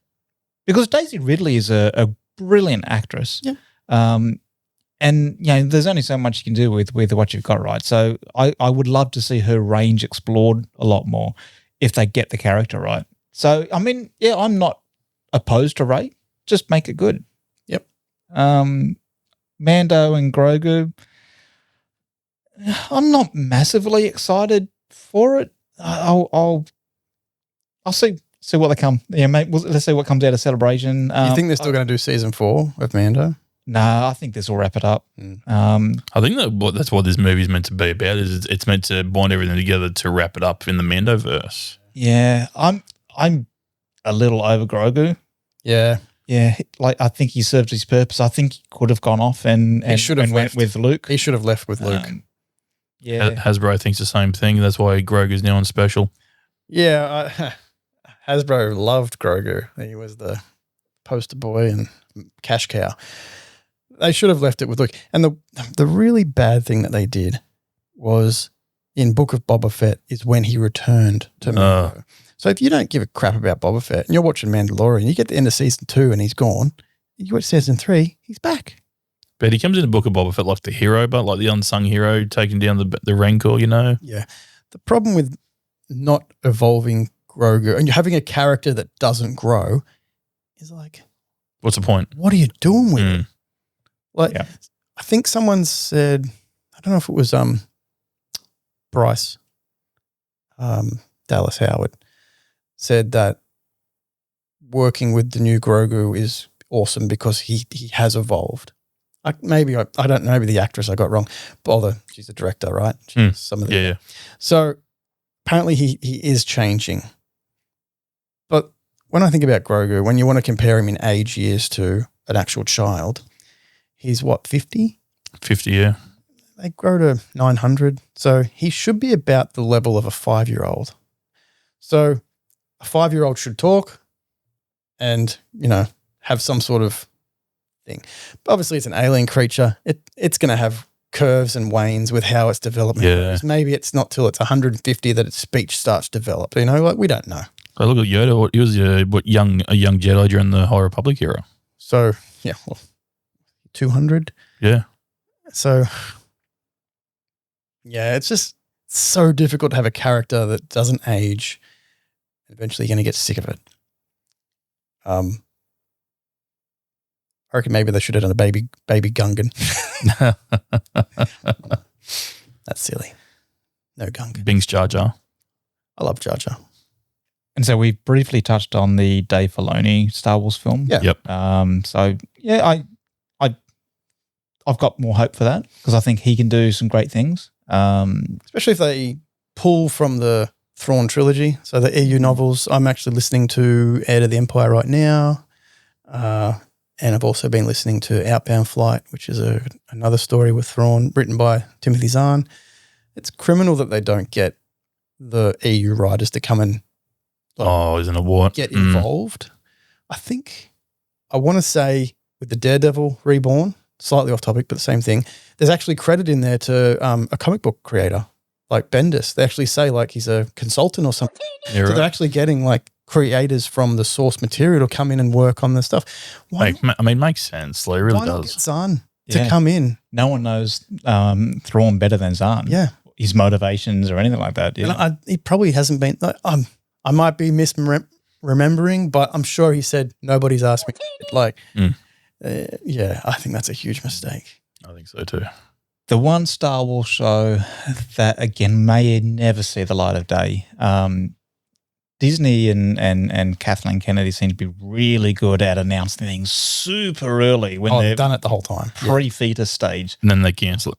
because Daisy Ridley is a brilliant actress. Yeah. And there's only so much you can do with what you've got, right? So I would love to see her range explored a lot more if they get the character right. So I mean, yeah, I'm not opposed to Rey. Just make it good. Yep. Mando and Grogu, I'm not massively excited for it. I'll see what they come. Yeah, mate. Let's see what comes out of Celebration. You think they're still going to do season 4 of Mando? No, I think this will wrap it up. I think that's what this movie is meant to be about. Is it's meant to bind everything together to wrap it up in the Mandoverse. Yeah, I'm a little over Grogu. Yeah. Yeah, like I think he served his purpose. I think he could have gone off and went with Luke. He should have left with Luke. Yeah, Hasbro thinks the same thing. That's why Grogu's now on special. Yeah, Hasbro loved Grogu. He was the poster boy and cash cow. They should have left it with Luke. And the really bad thing that they did was in Book of Boba Fett is when he returned to Mando. So if you don't give a crap about Boba Fett and you're watching Mandalorian, you get to the end of season 2 and he's gone. You watch season 3, he's back. But he comes in the Book of Boba Fett like the hero, but like the unsung hero taking down the Rancor, Yeah. The problem with not evolving Grogu and you're having a character that doesn't grow is like, what's the point? What are you doing with it? Like, yeah. I think someone said, I don't know if it was Bryce Dallas Howard, said that working with the new Grogu is awesome because he has evolved. I don't know, maybe the actress I got wrong, but she's a director, right? Yeah. So apparently he is changing. But when I think about Grogu, when you want to compare him in age years to an actual child. He's what, 50? 50, yeah. They grow to 900. So he should be about the level of a 5-year-old. So a 5-year-old should talk and, have some sort of thing. But obviously it's an alien creature. It's going to have curves and wanes with how its development goes. Maybe it's not till it's 150 that its speech starts to develop. We don't know. I look at Yoda. He was a young Jedi during the High Republic era. So, 200. Yeah. So, it's just so difficult to have a character that doesn't age. Eventually you're going to get sick of it. I reckon maybe they should have done a baby Gungan. That's silly. No Gungan. Bing's Jar Jar. I love Jar Jar. And so we briefly touched on the Dave Filoni Star Wars film. Yeah. Yep. I've got more hope for that because I think he can do some great things. Especially if they pull from the Thrawn trilogy. So the EU novels, I'm actually listening to Heir to the Empire right now. And I've also been listening to Outbound Flight, which is another story with Thrawn written by Timothy Zahn. It's criminal that they don't get the EU writers to come and isn't it what? Get involved. I want to say with the Daredevil Reborn, slightly off topic, but the same thing, there's actually credit in there to a comic book creator like Bendis. They actually say like he's a consultant or something. Yeah, so they're actually getting like creators from the source material to come in and work on this stuff. Makes sense. Like, it really why not does. get Zahn to come in? No one knows Thrawn better than Zahn. Yeah. His motivations or anything like that. Yeah. And he probably hasn't been I might be misremembering, but I'm sure he said nobody's asked me. I think that's a huge mistake. I think so too. The one Star Wars show that, again, may never see the light of day, Disney and Kathleen Kennedy seem to be really good at announcing things super early when they've done it the whole time. Pre-fetus stage. And then they cancel it.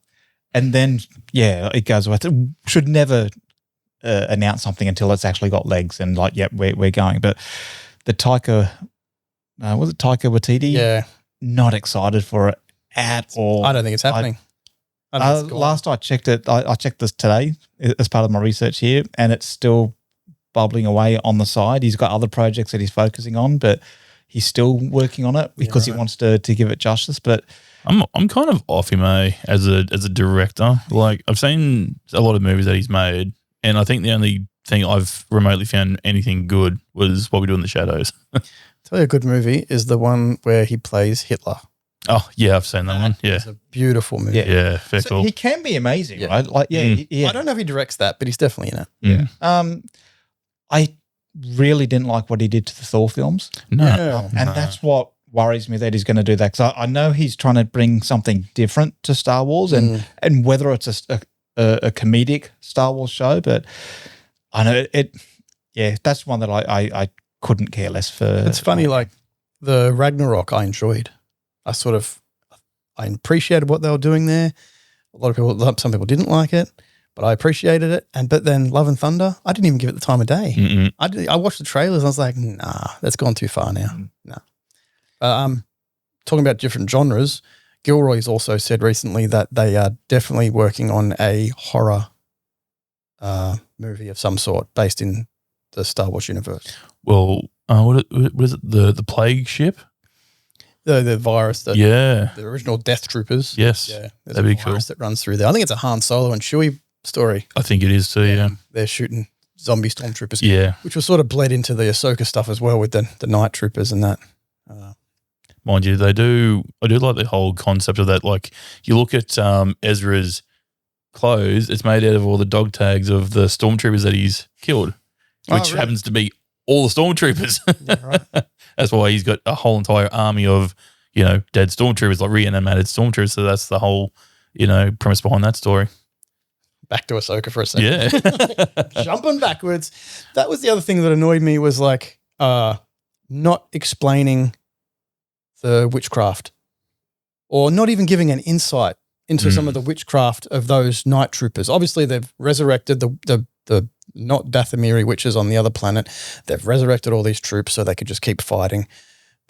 And then, it goes away. Should never announce something until it's actually got legs and we're going. But the Taika Waititi? Yeah. Not excited for it at all. I don't think it's happening. Last I checked it, I checked this today as part of my research here, and it's still bubbling away on the side. He's got other projects that he's focusing on, but he's still working on it because he wants to give it justice. But I'm kind of off him, as a director. Like, I've seen a lot of movies that he's made, and I think the only thing I've remotely found anything good was What We Do in the Shadows. Tell you a good movie is the one where he plays Hitler. Oh, yeah, I've seen that one. Yeah. It's a beautiful movie. Yeah, fair call. He can be amazing, right? I don't know if he directs that, but he's definitely in it. Yeah. I really didn't like what he did to the Thor films. No. And that's what worries me that he's going to do that. Because I know he's trying to bring something different to Star Wars and whether it's a comedic Star Wars show, but I know that's one that I couldn't care less for. It's funny, like the Ragnarok I enjoyed. I appreciated what they were doing there. Some people didn't like it, but I appreciated it. But then Love and Thunder, I didn't even give it the time of day. I watched the trailers and I was like, nah, that's gone too far now. Nah. Talking about different genres, Gilroy's also said recently that they are definitely working on a horror movie of some sort based in the Star Wars universe. Well, what is it? The plague ship? The virus, the original Death Troopers. Yes, there's a virus that runs through there. I think it's a Han Solo and Chewie story. I think it is too. Yeah, they're shooting zombie stormtroopers. Yeah, which was sort of bled into the Ahsoka stuff as well with the night troopers and that. Mind you, I do like the whole concept of that. Like, you look at Ezra's clothes; it's made out of all the dog tags of the stormtroopers that he's killed, which happens to be all the stormtroopers. Yeah, right. That's why he's got a whole entire army of, dead stormtroopers, like reanimated stormtroopers. So that's the whole, premise behind that story. Back to Ahsoka for a second. Yeah. Jumping backwards. That was the other thing that annoyed me was like not explaining the witchcraft or not even giving an insight into some of the witchcraft of those night troopers. Obviously, they've resurrected the not Dathomiri witches on the other planet. They've resurrected all these troops so they could just keep fighting.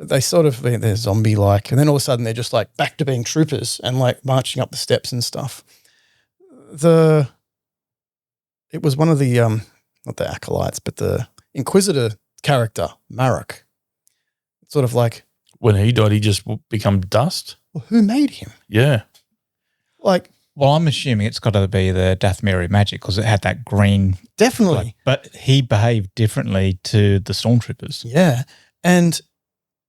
But they sort of, they're zombie-like. And then all of a sudden they're just like back to being troopers and like marching up the steps and stuff. It was one of the, not the Acolytes, but the Inquisitor character, Marek. Sort of like. When he died, he just become dust? Well, who made him? Yeah. Like. Well, I'm assuming it's got to be the Dathomiri magic because it had that green. Definitely. But he behaved differently to the Stormtroopers. Yeah. And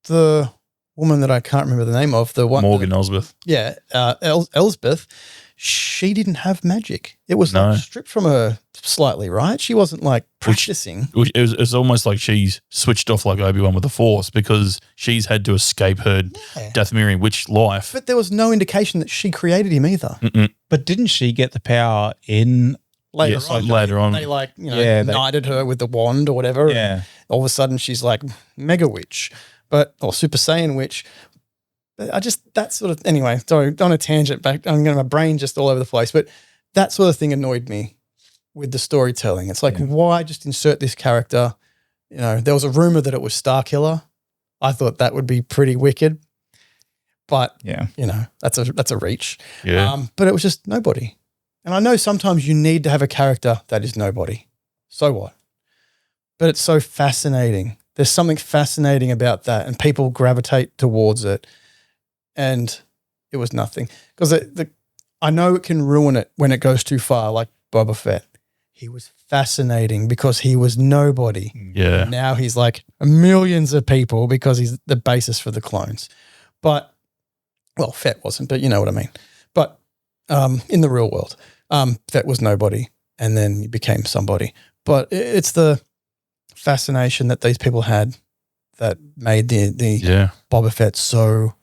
the woman that I can't remember the name of, the one. Morgan Elsbeth. Yeah. Elsbeth, she didn't have magic. It was like stripped from her slightly, right? She wasn't like practicing. It was almost like she's switched off like Obi-Wan with the Force because she's had to escape her Dathomirian witch life. But there was no indication that she created him either. Mm-mm. But didn't she get the power in Later on. They knighted her with the wand or whatever. Yeah. All of a sudden she's like mega witch, or Super Saiyan witch. But I just, that sort of, anyway, sorry, on a tangent back, I'm getting my brain just all over the place, but that sort of thing annoyed me with the storytelling. It's like, why just insert this character? You know, there was a rumor that it was Starkiller. I thought that would be pretty wicked, but you know, that's a reach. Yeah. But it was just nobody. And I know sometimes you need to have a character that is nobody. So what? But it's so fascinating. There's something fascinating about that, and people gravitate towards it. And it was nothing. Because I know it can ruin it when it goes too far, like Boba Fett. He was fascinating because he was nobody. Yeah. And now he's like millions of people because he's the basis for the clones. But, well, Fett wasn't, but you know what I mean. But in the real world, Fett was nobody and then he became somebody. But it's the fascination that these people had that made the Boba Fett so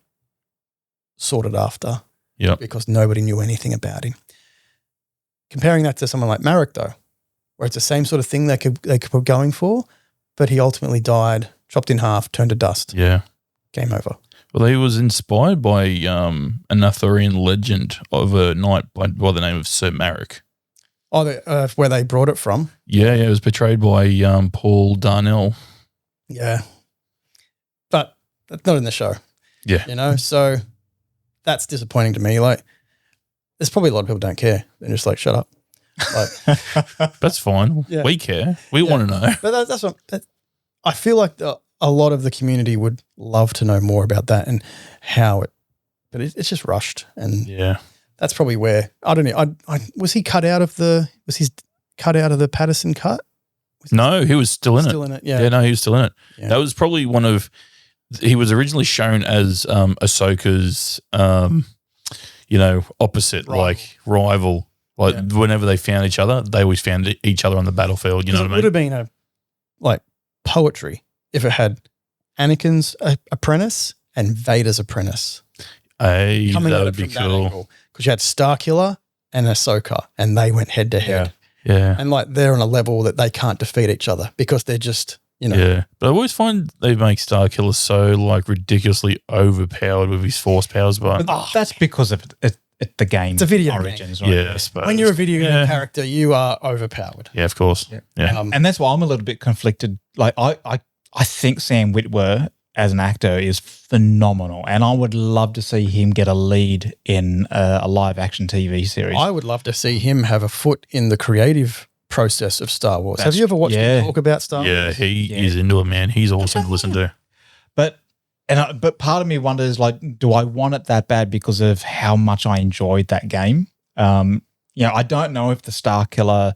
sorted after. Yeah. Because nobody knew anything about him. Comparing that to someone like Marek, though, where it's the same sort of thing they could put going for, but he ultimately died, chopped in half, turned to dust. Yeah. Game over. Well, he was inspired by an Arthurian legend of a knight by the name of Sir Marek. Oh, where they brought it from? Yeah, it was portrayed by Paul Darnell. Yeah. But that's not in the show. Yeah. You know, so that's disappointing to me. Like, there's probably a lot of people don't care. They're just like, shut up. Like, that's fine. Yeah. We care. We want to know. But that's what I feel like a lot of the community would love to know more about that and how it, but it's just rushed. And that's probably where, I don't know. Was he cut out of the Patterson cut? No, he was still in it. Still in it, yeah. Yeah, no, he was still in it. Yeah. That was probably he was originally shown as Ahsoka's, opposite, rival. Like whenever they found each other, they always found each other on the battlefield. You know what I mean? It would have been poetry if it had Anakin's apprentice and Vader's apprentice. Hey, that would be cool. Because you had Starkiller and Ahsoka, and they went head to head. Yeah. And they're on a level that they can't defeat each other because they're just, Yeah. But I always find they make Starkiller so ridiculously overpowered with his force powers. But that's because of the game. It's a video origins, game. Right? Yeah, I suppose. When you're a video game character, you are overpowered. Yeah, of course. Yeah. And that's why I'm a little bit conflicted. Like I think Sam Witwer as an actor is phenomenal, and I would love to see him get a lead in a live action TV series. I would love to see him have a foot in the creative process of Star Wars. Have you ever watched him talk about Star Wars? Yeah, he is into it, man. He's awesome to listen to. But part of me wonders, do I want it that bad because of how much I enjoyed that game? I don't know if the Starkiller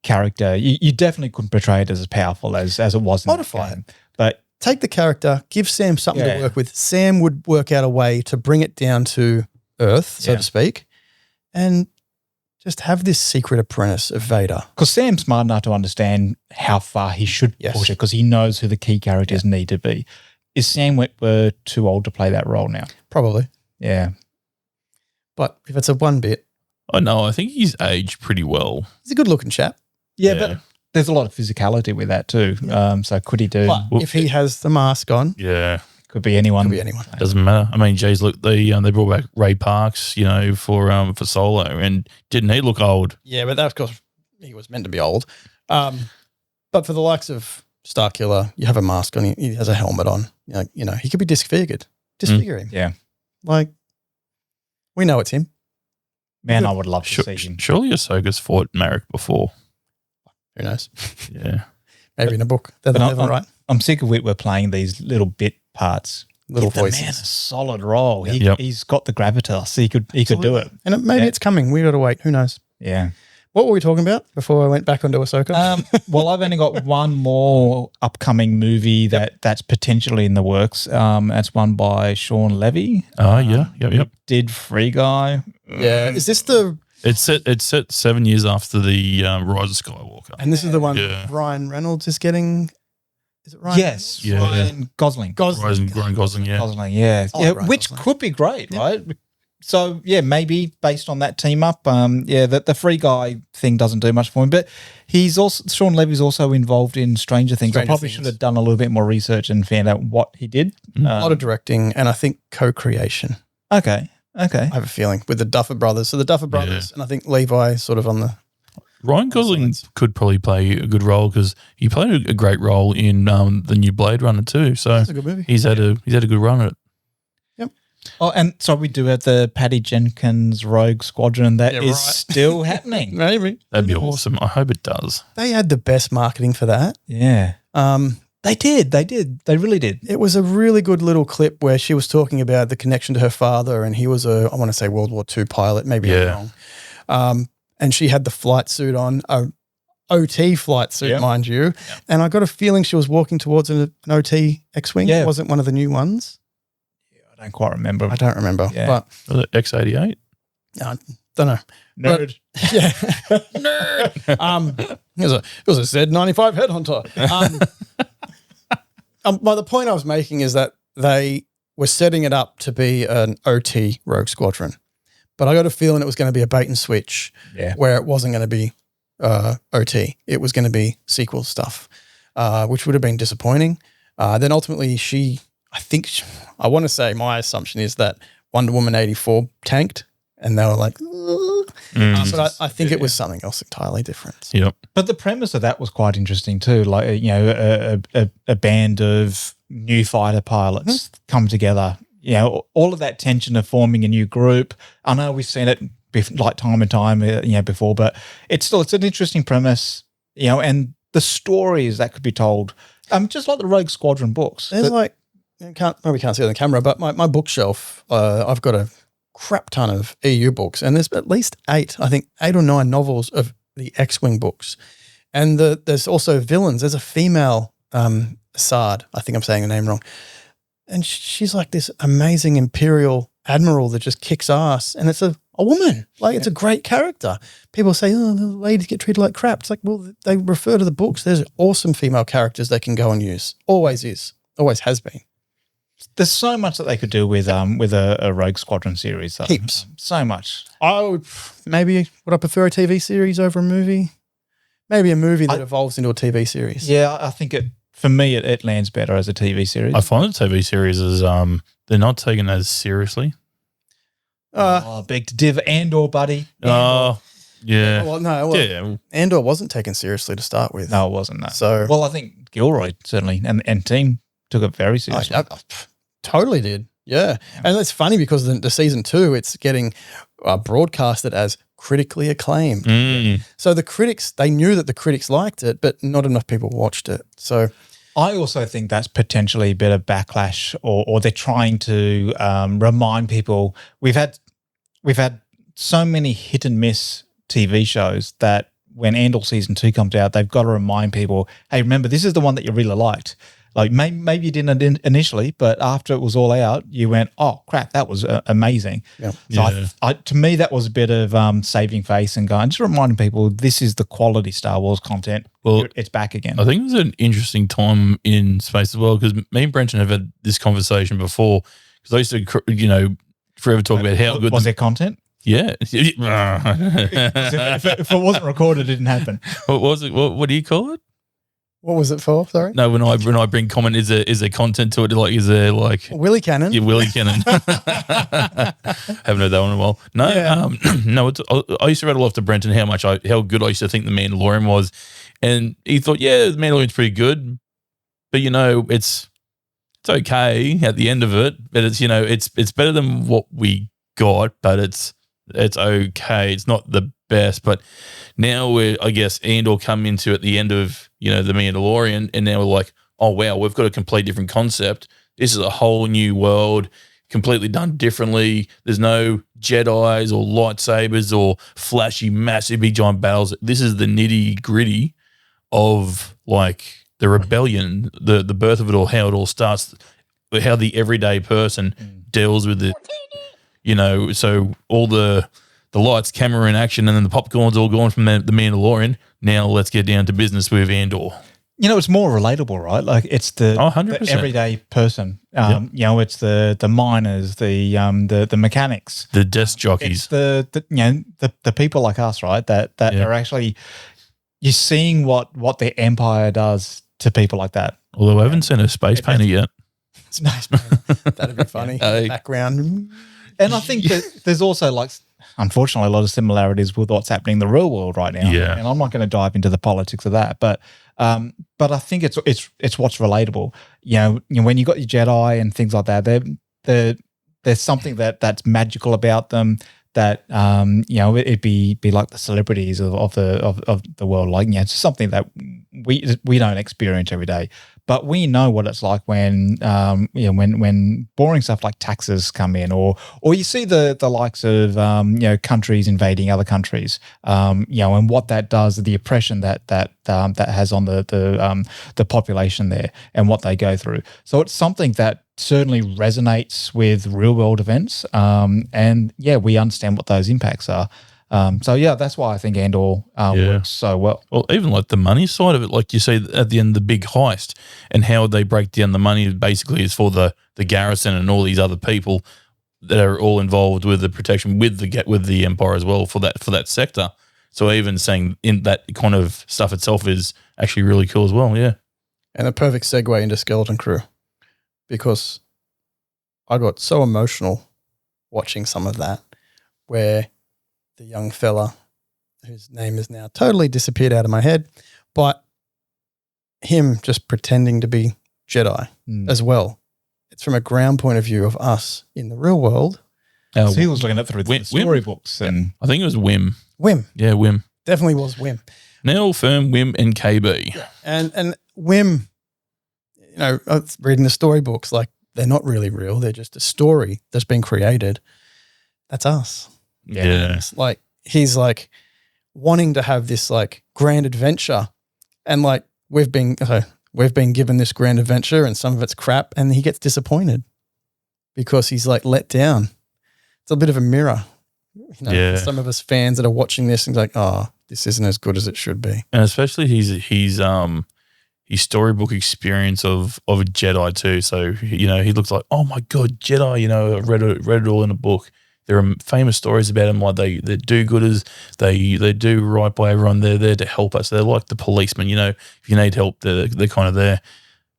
character, you definitely couldn't portray it as powerful as it was in Modify the game. it. But take the character, give Sam something to work with. Sam would work out a way to bring it down to Earth, so to speak, and just have this secret apprentice of Vader. Because Sam's smart enough to understand how far he should push it because he knows who the key characters need to be. Is Sam Witwer too old to play that role now? Probably. Yeah. But if it's a one bit. Oh, no, I think he's aged pretty well. He's a good looking chap. Yeah, but there's a lot of physicality with that too. Yeah. So could he do? But if he has the mask on. Yeah. Could be anyone. Could be anyone. Doesn't matter. I mean, geez, look, they brought back Ray Parks, for Solo, and didn't he look old? Yeah, but that's because he was meant to be old. But for the likes of Starkiller. You have a mask on. He has a helmet on. He could be disfigured. Disfigure him. Yeah. Like, we know it's him. Man, I would love to see him. Surely Ahsoka's fought Marek before. Who knows? Yeah. Maybe in a book. They're never right. I'm sick of we're playing these little bit parts. Little Give voices. The man a solid role. Yep. He's got the gravitas. He could do it. And maybe it's coming. We got to wait. Who knows? Yeah. What were we talking about before I went back onto Ahsoka? Well, I've only got one more upcoming movie that's potentially in the works. That's one by Sean Levy. Oh, yeah. Yep. Did Free Guy. Yeah. Is this the... It's set 7 years after the Rise of Skywalker. And this is the one Yeah. Ryan Reynolds is getting... Is it Ryan Yes. Yeah. Ryan Gosling. Ryan Gosling, yeah. Gosling, yeah. I like Ryan Which Gosling. could be great, right? So, yeah, maybe based on that team up, the Free Guy thing doesn't do much for him. But Sean Levy's also involved in Stranger Things. I probably should have done a little bit more research and found out what he did. A lot of directing and I think co-creation. Okay. I have a feeling with the Duffer Brothers. So the Duffer Brothers and I think Levi sort of on the... Ryan Gosling could probably play a good role because he played a great role in the new Blade Runner too. So That's a good movie. he's had a good run at it. Oh, and so we do have the Patty Jenkins Rogue Squadron that is still happening. Maybe. That'd be awesome. I hope it does. They had the best marketing for that. Yeah. They did. They really did. It was a really good little clip where she was talking about the connection to her father and he was I want to say World War II pilot, maybe I'm wrong. And she had the flight suit on, a OT flight suit, mind you. Yep. And I got a feeling she was walking towards an OT X-Wing. Yeah. It wasn't one of the new ones. I don't quite remember. I don't remember. Yeah. But Was it X-88? I don't know. Nerd. But, yeah. Nerd. It was a Z95 headhunter. But the point I was making is that they were setting it up to be an OT Rogue Squadron. But I got a feeling it was going to be a bait and switch where it wasn't going to be OT. It was going to be sequel stuff, which would have been disappointing. Then ultimately I want to say my assumption is that Wonder Woman 84 tanked and they were like, but I think it was something else entirely different. Yep. But the premise of that was quite interesting too. Like, a band of new fighter pilots come together. All of that tension of forming a new group. I know we've seen it like time and time, before, but it's an interesting premise, and the stories that could be told, just like the Rogue Squadron books. There's probably can't see it on the camera, but my bookshelf, I've got a crap ton of EU books, and there's at least 8 or 9 novels of the X-Wing books. And there's also villains. There's a female Assad, I think I'm saying the name wrong. And she's like this amazing Imperial admiral that just kicks ass. And it's a woman. Like, it's a great character. People say, the ladies get treated like crap. It's like, well, they refer to the books. There's awesome female characters they can go and use. Always is. Always has been. There's so much that they could do with a Rogue Squadron series. Heaps. So much. Would I prefer a TV series over a movie? Maybe a movie that evolves into a TV series. Yeah, I think for me, it lands better as a TV series. I find the TV series is they're not taken as seriously. Beg to differ. Andor, buddy. Oh, yeah. Well, no. Well, Andor wasn't taken seriously to start with. No, it wasn't. No. So, well, I think Gilroy certainly and team took it very seriously. I totally did. Yeah. And it's funny because the season 2, it's getting broadcasted as critically acclaimed. So the critics, they knew that the critics liked it, but not enough people watched it. So I also think that's potentially a bit of backlash, or they're trying to remind people. We've had so many hit and miss TV shows that when Andor season 2 comes out, they've got to remind people, hey, remember, this is the one that you really liked. Like maybe you didn't initially, but after it was all out, you went, oh crap, that was amazing. Yeah. So to me, that was a bit of saving face and going, just reminding people this is the quality Star Wars content. Well, it's back again. I think it was an interesting time in space as well, because me and Brenton have had this conversation before, because I used to, forever talk about how good was their content. Yeah. if it wasn't recorded, it didn't happen. What was it? What do you call it? What was it for? Sorry. No, when I bring comment, is there content to it? Like, is there like Willy Cannon? Yeah, Willy Cannon. Haven't heard that one in a while. No, no. I used to rattle off to Brenton how good I used to think The Mandalorian was, and he thought, yeah, The Mandalorian's pretty good, but it's okay at the end of it. But it's it's better than what we got, but it's okay. It's not the best, but now I guess Andor come into at the end of the Mandalorian, and now we're like, oh wow, we've got a complete different concept. This is a whole new world, completely done differently. There's no Jedis or lightsabers or flashy, massive, big giant battles. This is the nitty gritty of like the rebellion, the birth of it all, how it all starts, how the everyday person deals with it. So all the lights, camera in action, and then the popcorn's all gone from the Mandalorian. Now let's get down to business with Andor. It's more relatable, right? Like it's the 100%. The everyday person. It's the miners, the mechanics, the desk jockeys, it's the people like us, right? That are actually, you're seeing what the Empire does to people like that. Although I haven't seen a space painter yet. Space painter. That'd be funny. Background. And I think that there's also like, unfortunately, a lot of similarities with what's happening in the real world right now. Yeah. And I'm not going to dive into the politics of that, but I think it's what's relatable. When you got your Jedi and things like that, there's something that's magical about them. That it'd be like the celebrities of the world. Like it's something that we don't experience every day. But we know what it's like when when boring stuff like taxes come in, or you see the likes of countries invading other countries, and what that does, the oppression that has on the population there, and what they go through. So it's something that certainly resonates with real world events, and we understand what those impacts are. That's why I think Andor works so well. Well, even like the money side of it, like you see at the end, the big heist and how they break down the money basically is for the garrison and all these other people that are all involved with the protection with the Empire as well for that sector. So even saying in that kind of stuff itself is actually really cool as well. Yeah, and a perfect segue into Skeleton Crew, because I got so emotional watching some of that, where the young fella, whose name is now totally disappeared out of my head, but him just pretending to be Jedi as well. It's from a ground point of view of us in the real world. So he was looking at through the storybooks. And I think it was Wim. Yeah, Wim. Definitely was Wim. Nell, Firm, Wim, and KB. Yeah. And Wim, I was reading the storybooks, like they're not really real. They're just a story that's been created. That's us. Yeah. Like he's like wanting to have this like grand adventure, and like we've been given this grand adventure and some of it's crap, and he gets disappointed because he's like let down. It's a bit of a mirror. For some of us fans that are watching this and like, oh, this isn't as good as it should be. And especially his storybook experience of a Jedi too. So, he looks like, oh my God, Jedi, I read it all in a book. There are famous stories about them, like they're do-gooders, they do right by everyone. They're there to help us. They're like the policemen, if you need help, they're kind of there.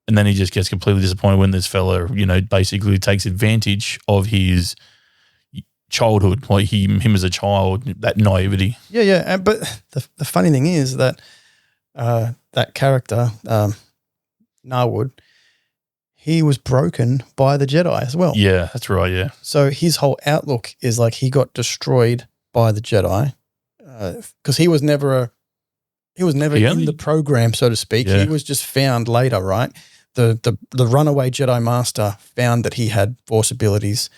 And then he just gets completely disappointed when this fella, basically takes advantage of his childhood, like him as a child, that naivety. Yeah. But the funny thing is that that character, Narwood, he was broken by the Jedi as well. Yeah, that's right, yeah. So his whole outlook is like he got destroyed by the Jedi because he was never in the program, so to speak. Yeah. He was just found later, right? The runaway Jedi Master found that he had Force abilities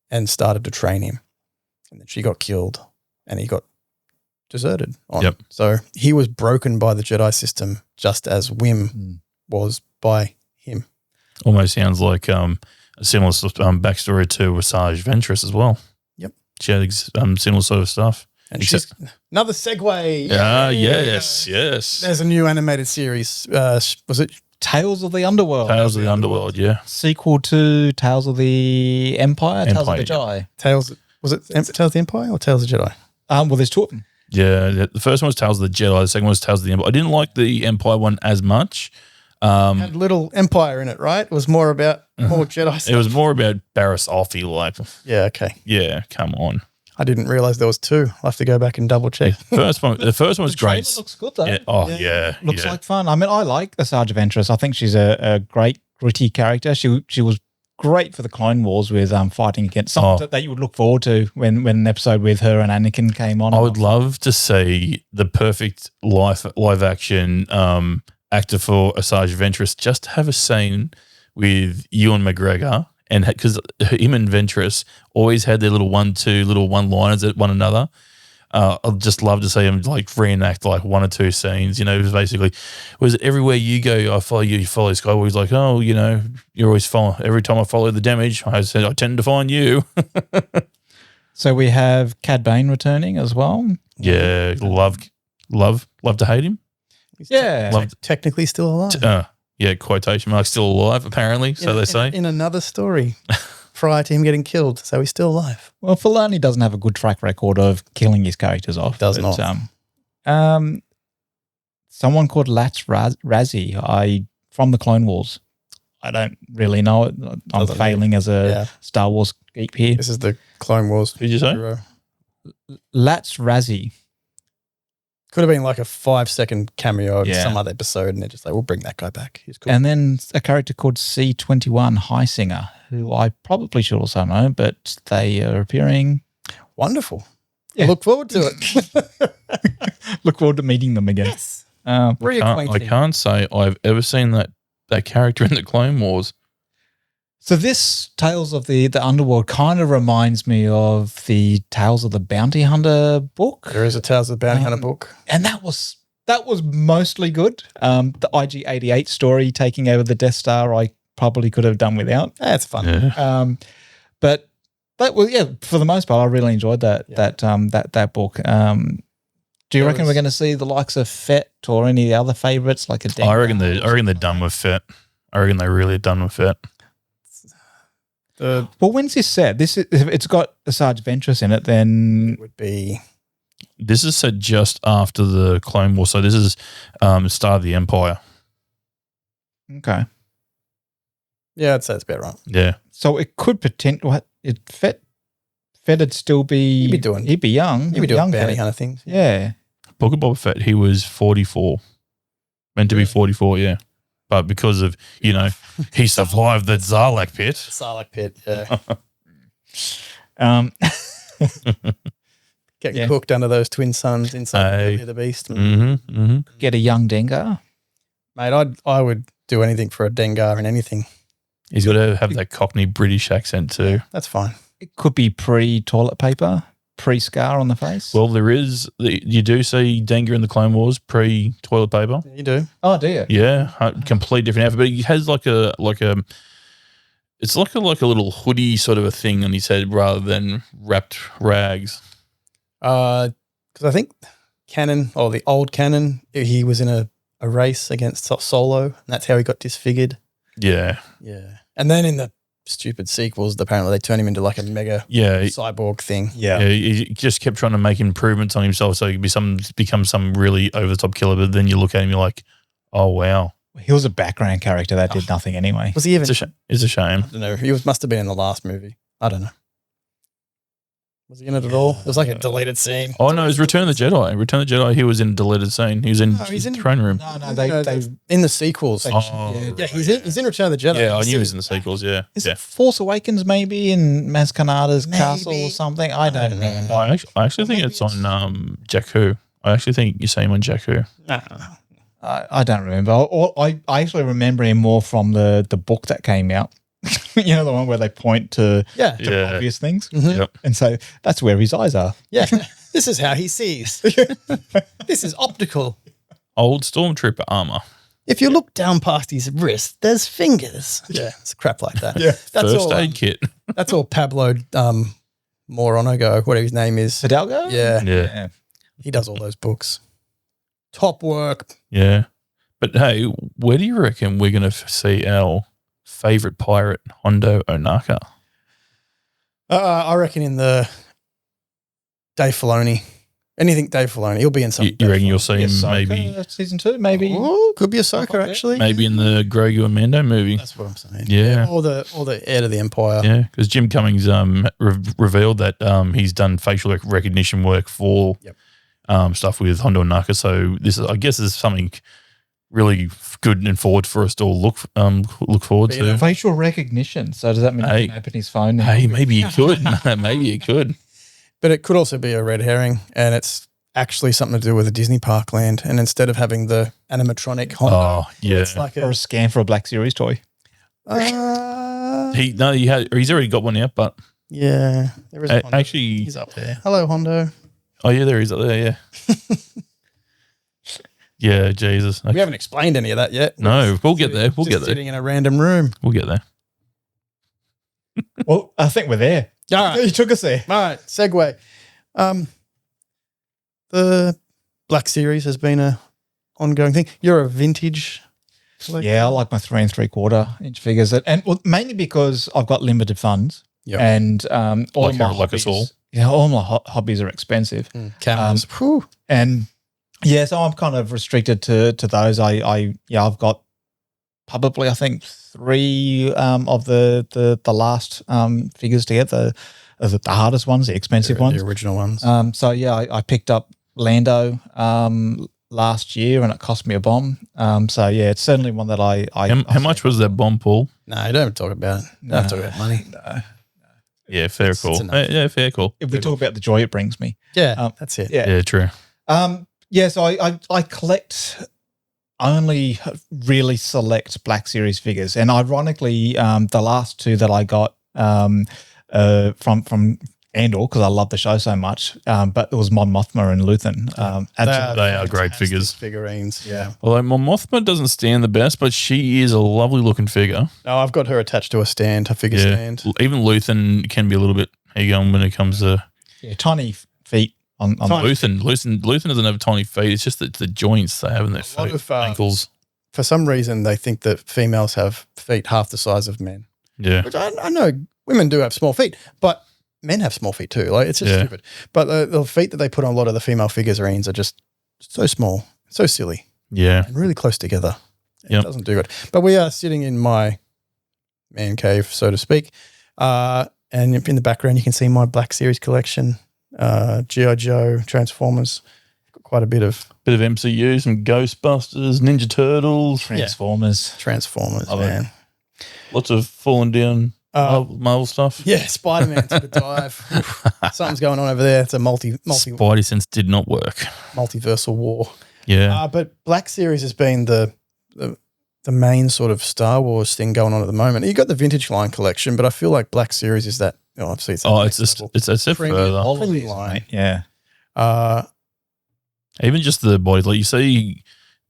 and started to train him. And then she got killed and he got deserted on. Yep. So he was broken by the Jedi system just as Wim was by him. Almost sounds like a similar backstory to Asajj Ventress as well. Yep. She had similar sort of stuff. And she's another segue. Yes. There's a new animated series. Was it Tales of the Underworld? Tales of the Underworld, yeah. Sequel to Tales of the Empire? Tales of the Jedi. Was it Tales of the Empire or Tales of the Jedi? Well, there's two of them. Yeah, the first one was Tales of the Jedi. The second one was Tales of the Empire. I didn't like the Empire one as much. Had little Empire in it, right? It was more about more Jedi stuff. It was more about Barriss Offee, like. Yeah, okay. Yeah, come on. I didn't realize there was two. I'll have to go back and double check. The first one was trailer great. looks good though. Yeah. Oh yeah. Looks yeah. like fun. I mean, I like the Sarge of Ventress. I think she's a great gritty character. She was great for the Clone Wars with fighting against something that you would look forward to when an episode with her and Anakin came on. I would love to see the perfect live action actor for Asajj Ventress just have a scene with Ewan McGregor, and because him and Ventress always had their little one-liners at one another. I'd just love to see him like reenact like one or two scenes. It was basically, was it everywhere you go, I follow you, you follow Skywalker. He's like, oh, you're always following. Every time I follow the damage, I said I tend to find you. So we have Cad Bane returning as well. Yeah, love to hate him. He's technically still alive. Quotation marks, still alive apparently. So they say in another story. Prior to him getting killed, so he's still alive. Well, Filoni doesn't have a good track record of killing his characters off. Does not. Someone called Latz Razzie, from the Clone Wars. I don't really know it. I'm failing as a Star Wars geek here. This is the Clone Wars. Who'd you say? Hero. Latz Razzie. Could have been like a 5-second cameo of some other episode, and they're just like, we'll bring that guy back. He's cool. And then a character called C21 High Singer, who I probably should also know, but they are appearing. Wonderful. Yeah. Look forward to it. Look forward to meeting them again. Yes. I can't say I've ever seen that character in the Clone Wars. So this Tales of the Underworld kind of reminds me of the Tales of the Bounty Hunter book. There is a Tales of the Bounty Hunter book. And that was mostly good. The IG-88 story taking over the Death Star, I probably could have done without. That's fun. Yeah. But that was, for the most part, I really enjoyed that book. Do you reckon we're going to see the likes of Fett or any of the other favourites like a Dengar? I reckon they're done with Fett. I reckon they really done with Fett. Well, when's this set? If it's got Asajj Ventress in it, then it would be. This is set just after the Clone Wars, so this is Start of the Empire. Okay. Yeah, I'd say it's about right. Yeah. So it could potentially Fett'd still be. He'd be young. He'd be doing bounty hunter things. Yeah. Book of Boba Fett, he was 44. Meant to be 44, yeah. But because of, he survived the Sarlacc pit. Sarlacc pit, yeah. Getting cooked under those twin suns inside the beast. Get a young Dengar. Mate, I would do anything for a Dengar in anything. He's got to have that Cockney British accent too. Yeah, that's fine. It could be pre-toilet paper, pre-scar on the face. Well, you do see Dengar in the Clone Wars pre-toilet paper. Yeah, you do. Oh, do you? Yeah, completely different outfit. But he has it's like a little hoodie sort of a thing on his head rather than wrapped rags. Because I think the old canon, he was in a race against Solo, and that's how he got disfigured. Yeah. Yeah. And then in the stupid sequels, apparently they turn him into like a mega cyborg thing. Yeah. He just kept trying to make improvements on himself so he could become some really over-the-top killer, but then you look at him, you're like, oh, wow. He was a background character that did nothing anyway. Was he even? It's a shame. I don't know. He must have been in the last movie. I don't know. Was he in it at all? It was like a deleted scene. Oh, no, it was Return of the Jedi. Return of the Jedi, he was in a deleted scene. He was in the throne room. No, they in the sequels. Yeah, he's in Return of the Jedi. Yeah, I knew he was in the sequels, yeah. Is it Force Awakens maybe in Maz Kanata's castle or something? I don't know. I actually think it's on Jakku. I actually think you see him on Jakku. No. I don't remember. I actually remember him more from the book that came out. The one where they point to obvious things. Mm-hmm. Yep. And so that's where his eyes are. Yeah. This is how he sees. This is optical. Old Stormtrooper armor. If you look down past his wrist, there's fingers. Yeah, it's crap like that. Yeah. That's First aid kit. That's all Pablo Moronego, whatever his name is. Hidalgo? Yeah. He does all those books. Top work. Yeah. But hey, where do you reckon we're going to see our favorite pirate, Hondo Ohnaka? I reckon in the Dave Filoni Anything Dave Filoni, he'll be in something. You reckon you'll see him Ahsoka, maybe season 2, maybe. Oh, could be Ahsoka actually. maybe in the Grogu and Mando movie? That's what I'm saying. Yeah. Or the heir to the Empire. Yeah, because Jim Cummings revealed that he's done facial recognition work for stuff with Hondo and Naka. So this is, I guess, is something really good and forward for us to all look forward to. Facial recognition. So does that mean he can open his phone now? Hey, maybe you could. Maybe you could. But it could also be a red herring, and it's actually something to do with a Disney park land. And instead of having the animatronic Hondo, it's like or a scan for a Black Series toy. He's already got one out, but yeah, there is a Hondo. Actually, he's up there. Hello, Hondo. Oh yeah, there he is up there. Yeah. Yeah, Jesus. We haven't explained any of that yet. No, we'll get there. We'll get there. Sitting in a random room. We'll get there. Well, I think we're there. All right. You took us there. All right, segue. The Black Series has been a ongoing thing. You're a vintage collector. Yeah, I like my 3 3/4 inch figures, and mainly because I've got limited funds, and all Like my like us hobbies, all. yeah, all my hobbies are expensive, Cameras. and yeah, so I'm kind of restricted to those. I've got probably I think 3 of the last figures to get the hardest ones, the expensive ones, the original ones. So yeah, I picked up Lando last year, and it cost me a bomb. So yeah, it's certainly one that I How much was that bomb, Paul? No, don't talk about it. Don't talk about money. No. Yeah, fair call. enough. Yeah, fair call. If we talk about the joy it brings me, Yeah, that's it. yeah. Yeah, true. Yeah, so I collect only really select Black Series figures, and ironically, the last 2 that I got from Andor, because I love the show so much, but it was Mon Mothma and Luthen. They are great fantastic figures. Figurines, yeah. Although Mon Mothma doesn't stand the best, but she is a lovely looking figure. No, I've got her attached to a stand, a figure stand. Even Luthen can be a little bit going when it comes to tiny feet on Luthen. Luthen doesn't have tiny feet. It's just the joints they have in their lot feet, of, ankles. For some reason, they think that females have feet half the size of men. Yeah. Which I know women do have small feet, but men have small feet too. Like, it's just stupid. But the feet that they put on a lot of the female figurines are just so small, so silly, Yeah. and really close together. It Yep. doesn't do good. But we are sitting in my man cave, so to speak. And in the background, you can see my Black Series collection, G.I. Joe, Transformers. Got quite a bit of MCU, some Ghostbusters, Ninja Turtles, Transformers. Transformers, man. lots of fallen down Marvel stuff. Yeah, Spider-Man took a dive. Something's going on over there. It's a Spidey sense did not work. multiversal war. Yeah. But Black Series has been the main sort of Star Wars thing going on at the moment. You got the vintage line collection, but I feel like Black Series is that. Obviously, it's a step further. Premium line. Yeah. Even just the bodies, like you see,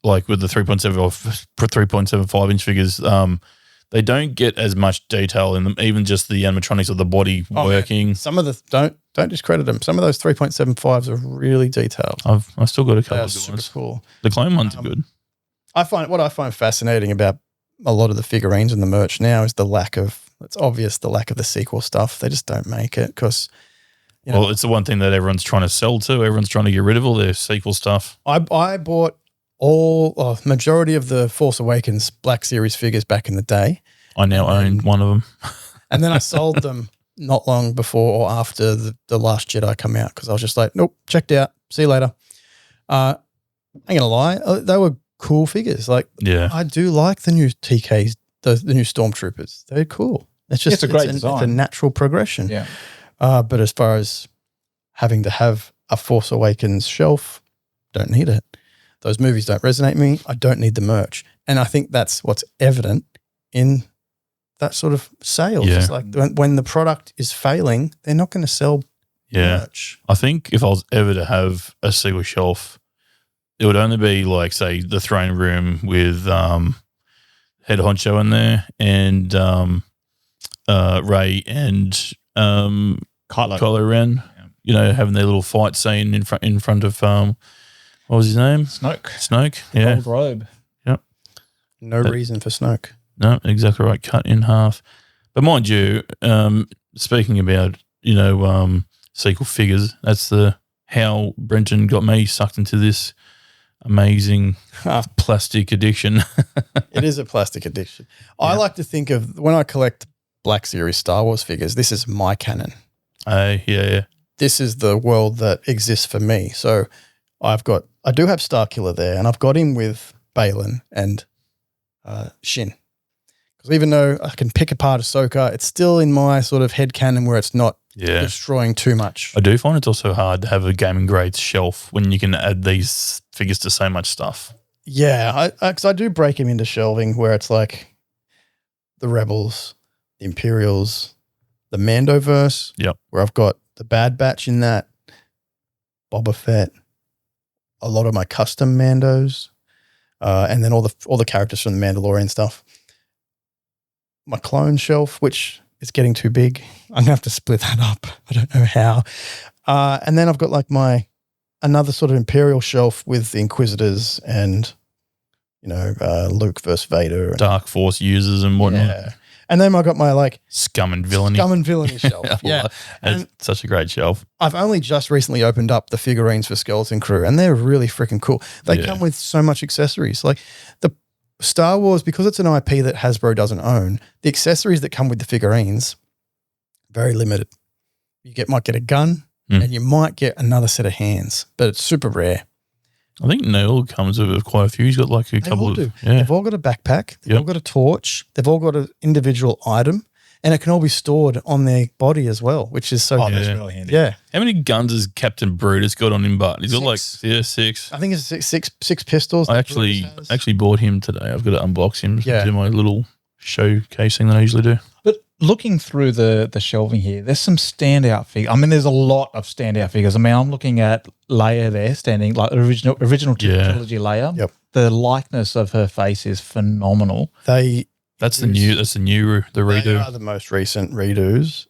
like with the 3.75 inch figures, they don't get as much detail in them. Even just the animatronics of the body working. Man. Some of the don't discredit them. Some of those 3.75s are really detailed. I've still got a couple of good super ones. cool. The clone ones are good. I find fascinating about a lot of the figurines and the merch now is the lack of. It's obvious the lack of the sequel stuff. They just don't make it because. Well, it's the one thing that everyone's trying to sell to. Everyone's trying to get rid of all their sequel stuff. I bought majority of the Force Awakens Black Series figures back in the day. I now own one of them. And then I sold them not long before or after the Last Jedi come out because I was just like, nope, checked out. See you later. I ain't going to lie. They were cool figures. Like, yeah, I do like the new TKs, the new Stormtroopers. They're cool. It's just a great design. It's a natural progression. Yeah. But as far as having to have a Force Awakens shelf, don't need it. Those movies don't resonate with me. I don't need the merch. And I think that's what's evident in that sort of sales. Yeah. It's like when the product is failing, they're not going to sell merch. I think if I was ever to have a sequel shelf, it would only be like, say, the throne room with Head Honcho in there and Ray and Kylo Ren, having their little fight scene in front of what was his name? Snoke. Yeah. Gold robe. Yep. No reason for Snoke. No, exactly right. Cut in half. But mind you, speaking about sequel figures, that's the how Brenton got me sucked into this amazing plastic addiction. It is a plastic addiction. I like to think of when I collect Black Series Star Wars figures, this is my canon. Yeah. This is the world that exists for me. So I do have Starkiller there, and I've got him with Balin and Shin. Because even though I can pick apart Ahsoka, it's still in my sort of head canon where it's not destroying too much. I do find it's also hard to have a gaming grade shelf when you can add these figures to so much stuff. Yeah, because I do break him into shelving where it's like the Rebels, the Imperials, the Mandoverse. Yep. Where I've got the Bad Batch in that, Boba Fett, a lot of my custom Mandos, and then all the characters from the Mandalorian stuff. My clone shelf, which is getting too big. I'm going to have to split that up. I don't know how. And then I've got like another sort of Imperial shelf with the Inquisitors and, Luke versus Vader. Dark Force users and whatnot. Yeah. And then I got my like Scum and Villainy shelf. Yeah. It's such a great shelf. I've only just recently opened up the figurines for Skeleton Crew, and they're really freaking cool. They come with so much accessories. Like the Star Wars, because it's an IP that Hasbro doesn't own, the accessories that come with the figurines, very limited. You might get a gun and you might get another set of hands, but it's super rare. I think Neil comes with quite a few. He's got like a couple of. Yeah. They've all got a backpack. They've all got a torch. They've all got an individual item, and it can all be stored on their body as well, which is so. That's really handy. Yeah. How many guns has Captain Brutus got on him? But he's got like 6. I think it's six pistols. I actually bought him today. I've got to unbox him. Yeah. Do my little showcasing that I usually do. But looking through the shelving here, there's some standout figures. I mean, there's a lot of standout figures. I mean, I'm looking at Leia there standing, like original trilogy Leia. Yep. The likeness of her face is phenomenal. That's the redo. They are the most recent redos.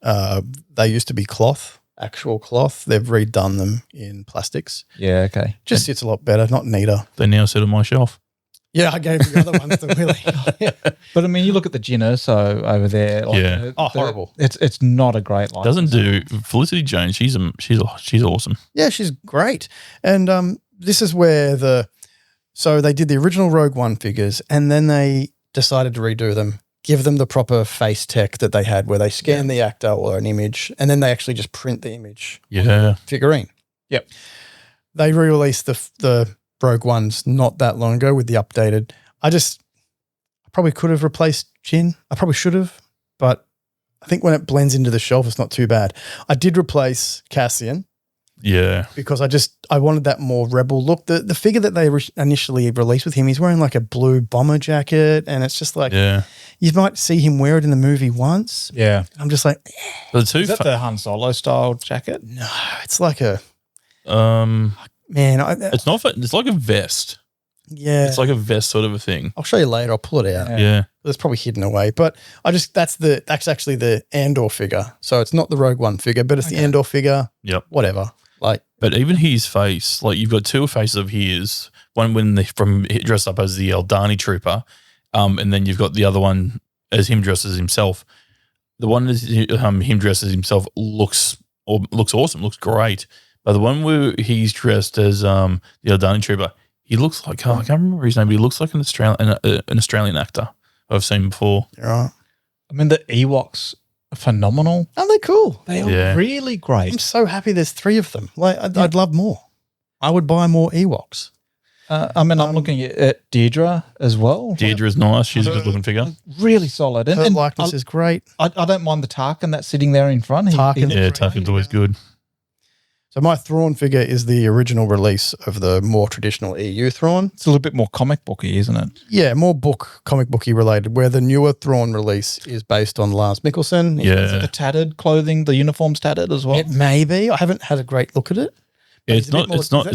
They used to be actual cloth. They've redone them in plastics. Yeah, okay. Just sits a lot better, not neater. They now sit on my shelf. Yeah, I gave the other ones to Willie. But I mean, you look at the Jyn Erso over there. Like, horrible. It's not a great likeness. Doesn't do Felicity Jones. She's awesome. Yeah, she's great. And this is where so they did the original Rogue One figures, and then they decided to redo them, give them the proper face tech that they had, where they scan the actor or an image, and then they actually just print the image. On the figurine. Yep. They re-released the Rogue Ones not that long ago with the updated. I probably could have replaced Jyn. I probably should have, but I think when it blends into the shelf, it's not too bad. I did replace Cassian. Yeah. Because I wanted that more rebel look. The figure that they initially released with him, he's wearing like a blue bomber jacket, and it's just like you might see him wear it in the movie once. Yeah. I'm just like, is that the Han Solo style jacket? No, it's like a it's not. It's like a vest. Yeah, it's like a vest sort of a thing. I'll show you later. I'll pull it out. Yeah. It's probably hidden away, but that's actually the Andor figure. So it's not the Rogue One figure, but it's the Andor figure. Yep. Whatever. But even his face, like you've got two faces of his. One when dressed up as the Eldani trooper, and then you've got the other one as him dressed as himself. The one as him dressed as himself looks awesome, looks great. But the one where he's dressed as the Eldani trooper, he looks like I can't remember his name, but he looks like an Australian actor I've seen before. Right. I mean, the Ewoks are phenomenal. Aren't they cool? They are really great. I'm so happy there's 3 of them. Like I'd love more. I would buy more Ewoks. I'm looking at Deirdre as well. Deirdre's nice. She's a good-looking figure. Really solid. Her likeness is great. I don't mind the Tarkin that's sitting there in front. Tarkin's always good. So my Thrawn figure is the original release of the more traditional EU Thrawn. It's a little bit more comic booky, isn't it? Yeah, more comic booky related, where the newer Thrawn release is based on Lars Mikkelsen. Yeah. Is it the tattered clothing, the uniform's tattered as well? It may be. I haven't had a great look at it. Yeah, it's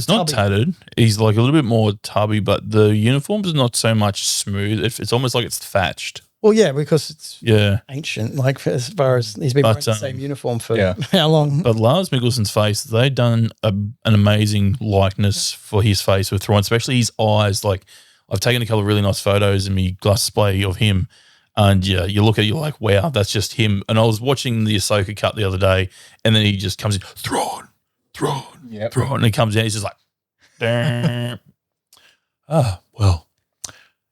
not tattered. He's like a little bit more tubby, but the uniform's not so much smooth. It's almost like it's thatched. Well, yeah, because it's ancient, like as far as he's been wearing the same uniform for how long. But Lars Mikkelsen's face, they've done an amazing likeness for his face with Thrawn, especially his eyes. Like I've taken a couple of really nice photos in my glass display of him, and you look at it, you're like, wow, that's just him. And I was watching the Ahsoka cut the other day, and then he just comes in, Thrawn. Yep. And he comes out, he's just like, damn. Well,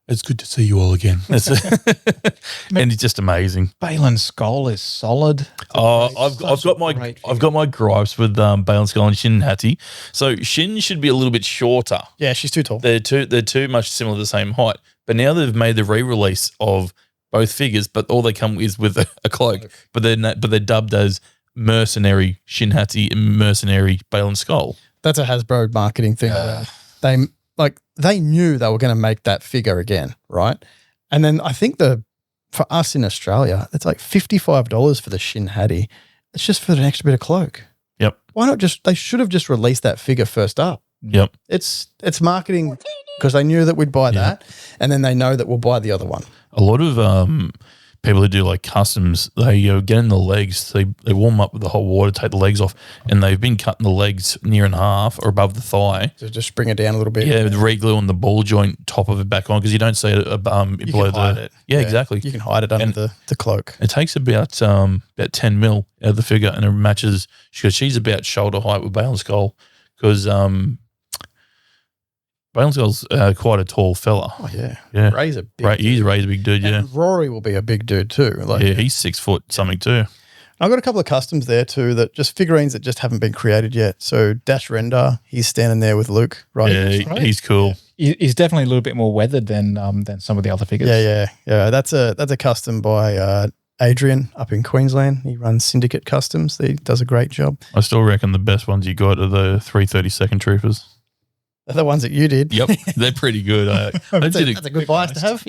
it's good to see you all again. And it's just amazing. Balin's skull is solid. I've got my gripes with Balen Skull and Shin Hati. So Shin should be a little bit shorter. Yeah, she's too tall. They're too much similar to the same height. But now they've made the re-release of both figures, but all they come is with a cloak. But they're dubbed as Mercenary Shin Hati and Mercenary Balen Skull. That's a Hasbro marketing thing. They knew they were going to make that figure again, right? And then I think for us in Australia, it's like $55 for the Shin Hati. It's just for an extra bit of cloak. Yep. Why not they should have just released that figure first up. Yep. It's marketing because they knew that we'd buy that, and then they know that we'll buy the other one. A lot of people who do like customs, they get in the legs, they warm up with the hot water, take the legs off, and they've been cutting the legs near in half or above the thigh. So just bring it down a little bit. Yeah, with re-glue on the ball joint top of it back on because you don't see it below it. Yeah, exactly. You can hide it under the cloak. It takes about 10 mil out of the figure and it matches, because she's about shoulder height with Balen Skull because Balen Skull's quite a tall fella. Oh, yeah. Yeah. Ray's a big dude. He's Ray's a big dude, yeah. And Rory will be a big dude too. Yeah, he's 6 foot something too. I've got a couple of customs there too that just figurines that just haven't been created yet. So Dash Render, he's standing there with Luke, right? Yeah, he's cool. He's definitely a little bit more weathered than some of the other figures. Yeah. That's a custom by Adrian up in Queensland. He runs Syndicate Customs. He does a great job. I still reckon the best ones you got are the 332nd Troopers. They're the ones that you did. Yep, they're pretty good. That's a good bias to have.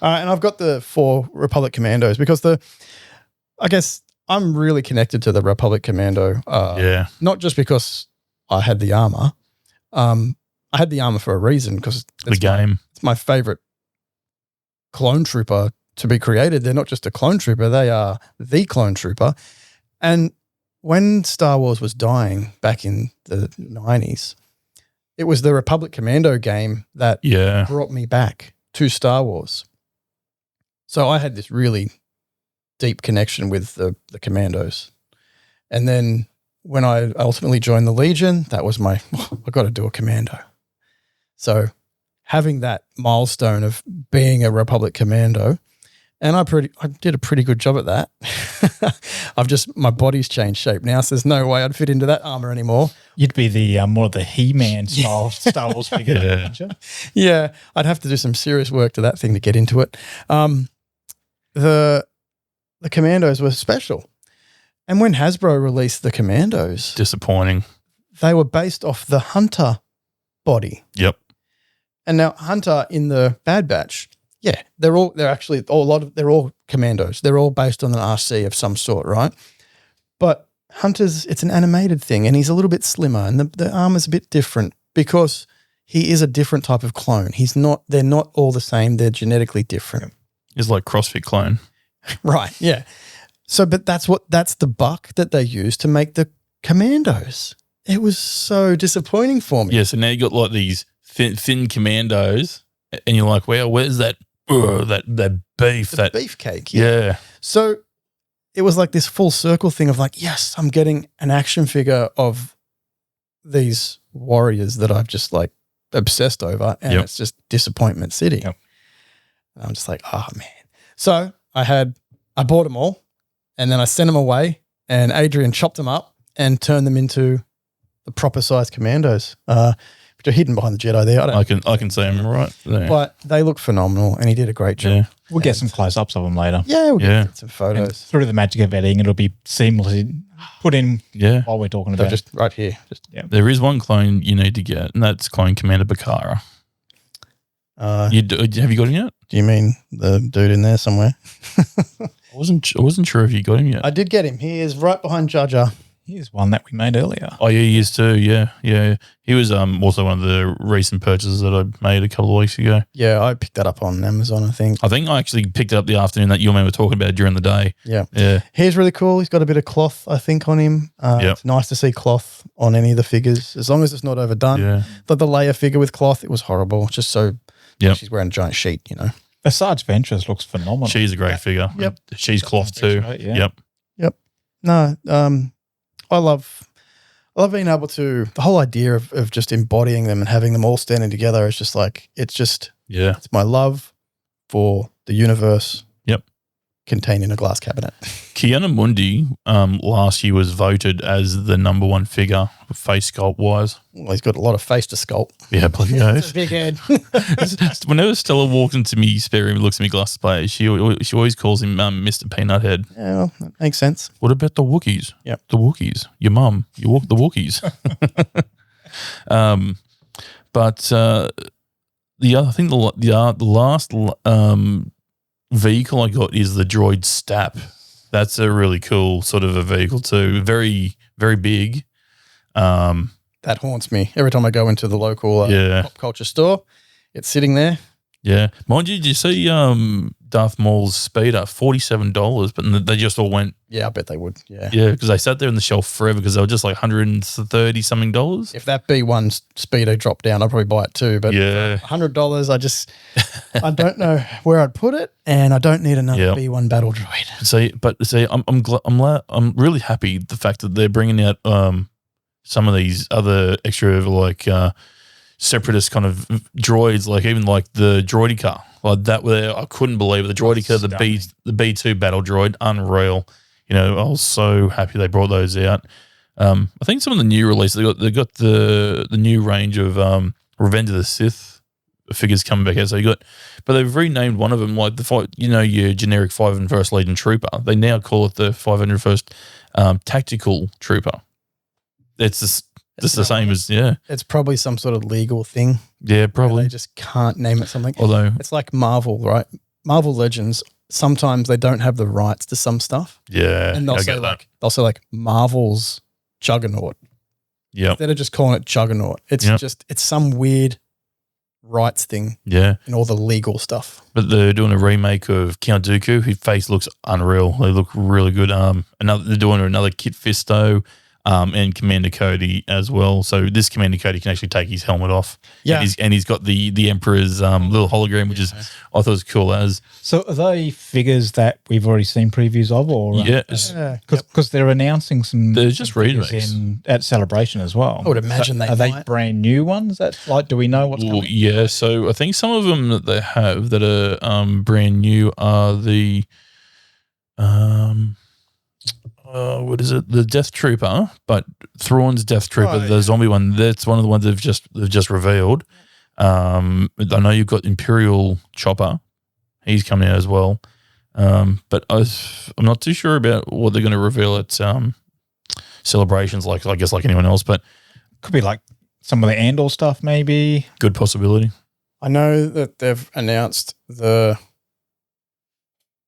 All right, and I've got the 4 Republic Commandos because I guess I'm really connected to the Republic Commando. Not just because I had the armor. I had the armor for a reason because it's my favorite clone trooper to be created. They're not just a clone trooper; they are the clone trooper. And when Star Wars was dying back in the 90s, it was the Republic Commando game that brought me back to Star Wars. So I had this really deep connection with the Commandos. And then when I ultimately joined the Legion, that was I got to do a Commando. So having that milestone of being a Republic Commando, and I did a pretty good job at that. My body's changed shape now, so there's no way I'd fit into that armor anymore. You'd be the more of the He-Man style Star Wars figure. Wouldn't you? Yeah, I'd have to do some serious work to that thing to get into it. The Commandos were special. And when Hasbro released the Commandos, disappointing. They were based off the Hunter body. Yep. And now Hunter in the Bad Batch, they're all Commandos. They're all based on an RC of some sort, right? But Hunter's, it's an animated thing, and he's a little bit slimmer, and the armor's a bit different because he is a different type of clone. They're not all the same. They're genetically different. He's like CrossFit clone. Right, yeah. So, but that's the buck that they used to make the Commandos. It was so disappointing for me. Yeah, so now you got like these thin Commandos, and you're like, well, where's that beef? The beefcake. Yeah. So it was like this full circle thing of like, yes, I'm getting an action figure of these warriors that I've just like obsessed over, and it's just disappointment city. Yep. And I'm just like, oh man. So I bought them all, and then I sent them away, and Adrian chopped them up and turned them into the proper size Commandos, which are hidden behind the Jedi there. I can see them right there. But they look phenomenal, and he did a great job. Yeah. We'll get some close-ups of them later. Yeah, we'll get some photos. And through the magic of editing, it'll be seamlessly put in while we're talking about it. Just right here. There is one clone you need to get, and that's Clone Commander Bakara. Have you got him yet? Do you mean the dude in there somewhere? I wasn't sure if you got him yet. I did get him. He is right behind Jar Jar. Here's one that we made earlier. Oh, yeah, he is too. Yeah. He was also one of the recent purchases that I made a couple of weeks ago. Yeah, I picked that up on Amazon, I think. I actually picked it up the afternoon that you and me were talking about during the day. Yeah. He's really cool. He's got a bit of cloth, I think, on him. It's nice to see cloth on any of the figures, as long as it's not overdone. Yeah. But the Leia figure with cloth, it was horrible. Just so she's wearing a giant sheet, you know. Asajj Ventress looks phenomenal. She's a great figure. She's cloth too. Right, yeah. Yep. No, I love I love being able to, the whole idea of just embodying them and having them all standing together is just like, it's my love for the universe. Yep. Contained in a glass cabinet. Kiana Mundi last year was voted as the number one figure face sculpt wise. Well, he's got a lot of face to sculpt. Yeah, bloody knows. Big head. Whenever Stella walks into me spare room and looks at me glass display, she always calls him Mr. Peanut Head. Yeah, well, that makes sense. What about the Wookiees? Yep. The Wookiees. Your mum. You walk the Wookiees. I think the last vehicle I got is the droid Stap. That's a really cool sort of a vehicle too. Very, very big. That haunts me every time I go into the local pop culture store. It's sitting there. Yeah. Mind you, did you see Darth Maul's speeder? $47, but they just all went. Yeah, I bet they would. Yeah. Yeah, because they sat there in the shelf forever because they were just like $130 something. If that B1 speeder dropped down, I'd probably buy it too. But $100, I don't know where I'd put it, and I don't need another B1 battle droid. I'm really happy the fact that they're bringing out some of these other extra like separatist kind of droids, like even like the Droidica, like that. Where I couldn't believe it. The Droidica, the B2 battle droid, unreal. You know, I was so happy they brought those out. I think some of the new releases they got the new range of Revenge of the Sith figures coming back out. So but they've renamed one of them like your generic 501st Legion Trooper. They now call it the 501st Tactical Trooper. It's the same as It's probably some sort of legal thing. Yeah, probably. They just can't name it something. Although it's like Marvel, right? Marvel Legends. Sometimes they don't have the rights to some stuff. Yeah, and they'll say like Marvel's Juggernaut. Yeah, instead of just calling it Juggernaut, it's it's some weird rights thing. Yeah, and all the legal stuff. But they're doing a remake of Count Dooku. His face looks unreal. They look really good. They're doing another Kit Fisto. And Commander Cody as well. So this Commander Cody can actually take his helmet off. Yeah. And he's got the Emperor's little hologram, which is I thought was cool as. So are they figures that we've already seen previews of? Or yes. Because they're announcing some. They're just remakes at Celebration as well. I would imagine are they brand new ones? Do we know what's coming? Yeah. So I think some of them that they have that are brand new are the what is it? The Death Trooper, but Thrawn's Death Trooper, the zombie one. That's one of the ones they've just revealed. I know you've got Imperial Chopper. He's coming out as well. But I'm not too sure about what they're going to reveal at Celebrations. Like I guess like anyone else, but could be like some of the Andor stuff, maybe. Good possibility. I know that they've announced the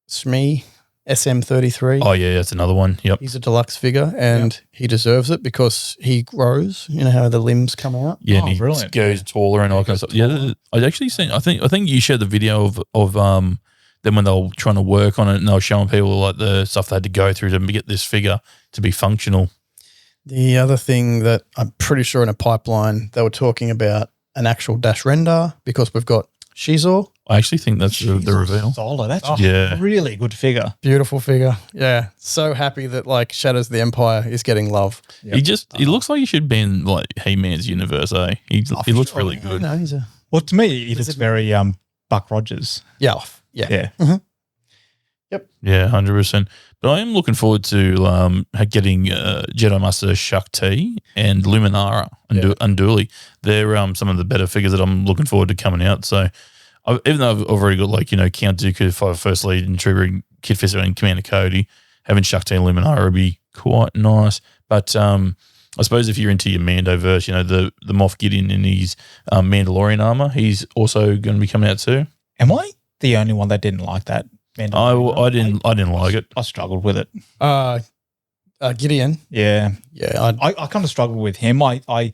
SME. SM33. Oh, yeah, that's another one. Yep. He's a deluxe figure and he deserves it because he grows. You know how the limbs come out? Yeah, and he goes taller and all kinds of stuff. Yeah, I actually seen, I think you shared the video of them when they were trying to work on it and they were showing people like the stuff they had to go through to get this figure to be functional. The other thing that I'm pretty sure in a pipeline, they were talking about an actual dash render because we've got Shizor. I actually think that's the reveal. Solid. That's a really good figure. Beautiful figure. Yeah. So happy that like Shadows of the Empire is getting love. Yep. He looks like he should be in like He-Man's universe, eh? He looks really good. No, well, to me, he looks very Buck Rogers. Yeah. Yeah. Mm-hmm. Yep. Yeah, 100%. But I am looking forward to getting Jedi Master Shakti and Luminara and Unduli. They're some of the better figures that I'm looking forward to coming out. So even though I've already got Count Dooku, 501st Legion Trooper, Kit Fisto and Commander Cody, having Shakti and Luminara would be quite nice. But I suppose if you're into your Mandoverse, the Moff Gideon in his Mandalorian armor, he's also going to be coming out too. Am I the only one that didn't like that? I didn't like it. I struggled with it. Gideon. Yeah. I kind of struggled with him. And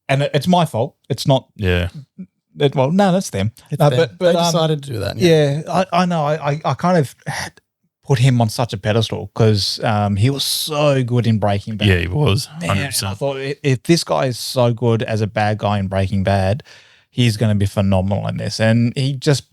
it's my fault. It's not. Yeah. No, that's them. But they decided to do that. Yeah, I know. I kind of put him on such a pedestal because he was so good in Breaking Bad. Yeah, he was. 100%. Man, I thought if this guy is so good as a bad guy in Breaking Bad, he's going to be phenomenal in this. And he just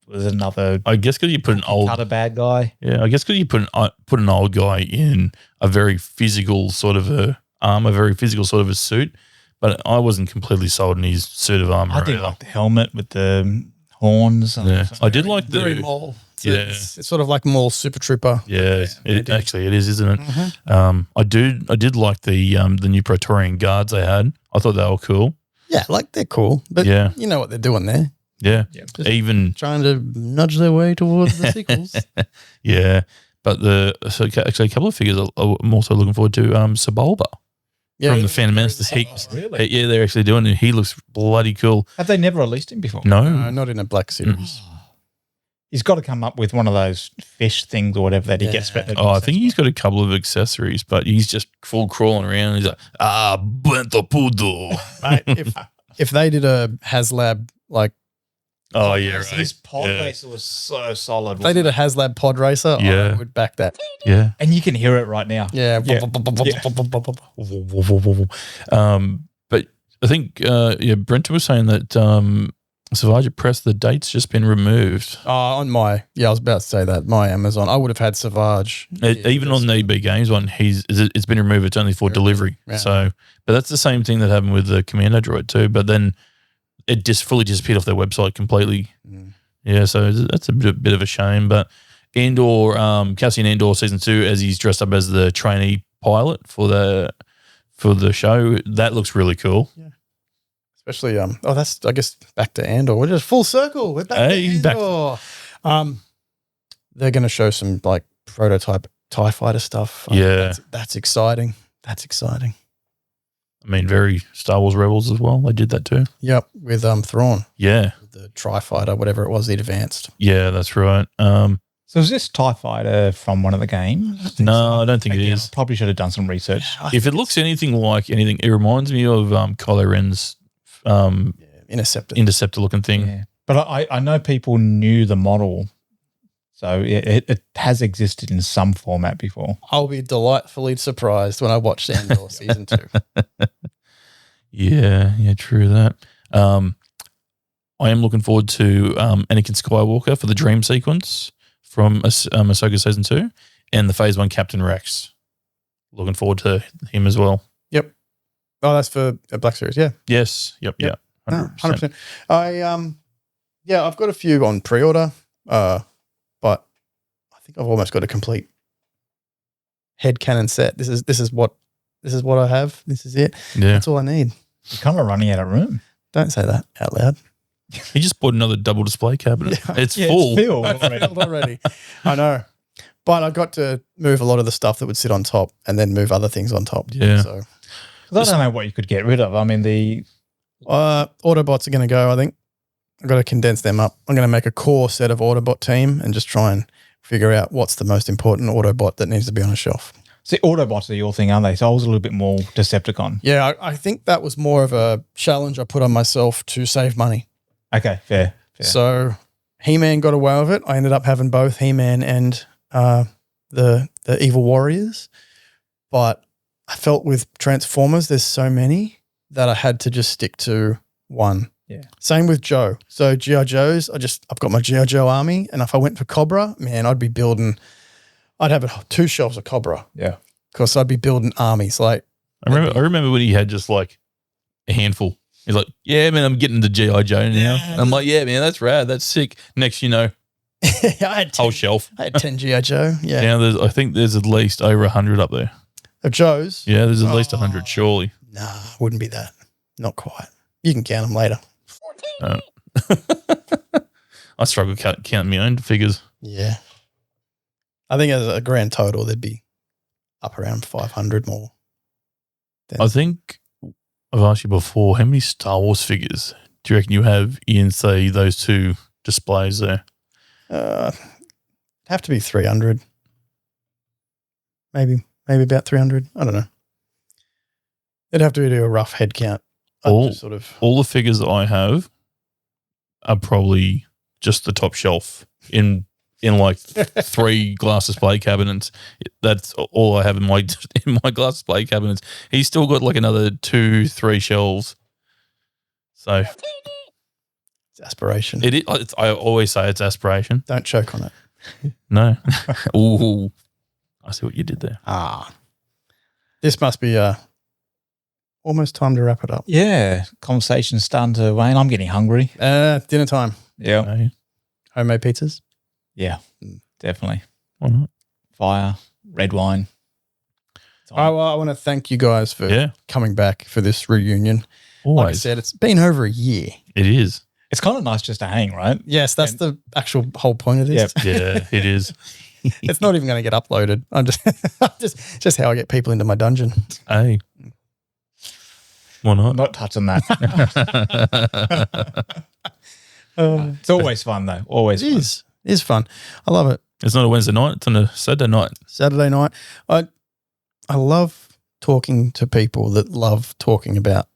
was another. I guess because you put a bad guy. Yeah, I guess because you put an old guy in a very physical sort of a armor, very physical sort of a suit. But I wasn't completely sold on his suit of armor. I did like the helmet with the horns. Yeah, I did like Very the Maul. Yeah. It's sort of like Maul Super Trooper. Yeah, it is, isn't it? Mhm. I did like the new Praetorian guards they had. I thought they were cool. Yeah, like they're cool, but Yeah. you know what they're doing there. Yeah, Just even trying to nudge their way towards the sequels. yeah. But actually a couple of figures I'm also looking forward to. Sebulba from the Phantom Menace. Really? Yeah, they're actually doing it. He looks bloody cool. Have they never released him before? No, not in a black series. He's got to come up with one of those fish things or whatever that he gets. I think he's got a couple of accessories, but he's just full crawling around. And he's like, bento pudo. Mate, if they did a HasLab like Oh yeah, right. His pod racer was so solid. if they did a HasLab pod racer, Yeah. I would back that. Yeah. And you can hear it right now. Yeah. Yeah. But I think Brent was saying that Savage Press, the date's just been removed. On my I was about to say that my Amazon, I would have had Savage. Even on the EB Games one, it's been removed. It's only for delivery. Yeah. So, but that's the same thing that happened with the Commando Droid too. But then it just fully disappeared off their website completely. Mm. Yeah, so that's a bit of a shame. But Andor, Cassian Andor season 2, as he's dressed up as the trainee pilot for the show, that looks really cool. Yeah. Especially that's I guess back to Andor. We're just full circle. We're back to Andor. They're going to show some like prototype TIE fighter stuff. Yeah. That's exciting. That's exciting. I mean, very Star Wars Rebels as well. They did that too. Yep, with Thrawn, Yeah. the Tri-Fighter, whatever it was, the advanced. Yeah, that's right. So is this TIE fighter from one of the games? No, I don't think it Again, is. I probably should have done some research. If it looks anything like anything, it reminds me of Kylo Ren's Interceptor looking thing. Yeah. But I know people knew the model, so it has existed in some format before. I'll be delightfully surprised when I watch Andor season 2. Yeah, true that. I am looking forward to Anakin Skywalker for the dream sequence from Ahsoka season 2 and the Phase 1 Captain Rex. Looking forward to him as well. Yep. Oh, that's for a Black Series, yeah. Yes. Yep. 100%. I've got a few on pre-order, but I think I've almost got a complete headcanon set. This is what I have. This is it. Yeah. That's all I need. You're kind of running out of room. Don't say that out loud. He just bought another double display cabinet. Yeah. It's full. It's filled It's already. filled already. I know. But I got to move a lot of the stuff that would sit on top and then move other things on top. Yeah. So 'Cause I don't know what you could get rid of. I mean, the Autobots are going to go, I think. I've got to condense them up. I'm going to make a core set of Autobot team and just try and figure out what's the most important Autobot that needs to be on a shelf. see, Autobots are your thing, aren't they? So I was a little bit more Decepticon. Yeah, I think that was more of a challenge I put on myself to save money. Okay, fair. So He-Man got away with it. I ended up having both He-Man and the Evil Warriors. But I felt with Transformers, there's so many that I had to just stick to one. Yeah. Same with Joe. So G.I. Joes, I've got my G.I. Joe army, and if I went for Cobra, man, I'd have 2 shelves of Cobra. Yeah. Because I'd be building armies. Like I remember when he had just like a handful. He's like, yeah, man, I'm getting the G.I. Joe now. And I'm like, yeah, man, that's rad. That's sick. Next, you know, I had 10, whole shelf. I had 10 G.I. Joe. Yeah. Now I think there's at least over 100 up there. Of Joes? Yeah, there's at least 100, surely. Nah, wouldn't be that. Not quite. You can count them later. I struggle counting my own figures. Yeah. I think as a grand total, there'd be up around 500 more. I think I've asked you before, how many Star Wars figures do you reckon you have in, say, those 2 displays there? Have to be 300. Maybe about 300. I don't know. It'd have to be a rough head count. All the figures that I have are probably just the top shelf in like 3 glass display cabinets. That's all I have in my glass display cabinets. He's still got like another 2-3 shelves. So It's aspiration. I always say it's aspiration. Don't choke on it. No. Ooh, I see what you did there. This must be almost time to wrap it up. Yeah, conversation's starting to wane. I'm getting hungry. Dinner time. Yeah. Hey, Homemade pizzas. Yeah, definitely. why not? Fire, red wine. I want to thank you guys for Yeah, coming back for this reunion. always. Like I said, it's been over a year. It is. It's kind of nice just to hang, right? Yes, that's the actual whole point of this. Yep. Yeah, it is. It's not even going to get uploaded. I'm just how I get people into my dungeon. Hey, why I'm not? not touching that. It's always fun, though. Always It fun. is. It is fun. I love it. It's not a Wednesday night. It's on a Saturday night. Saturday night. I love talking to people that love talking about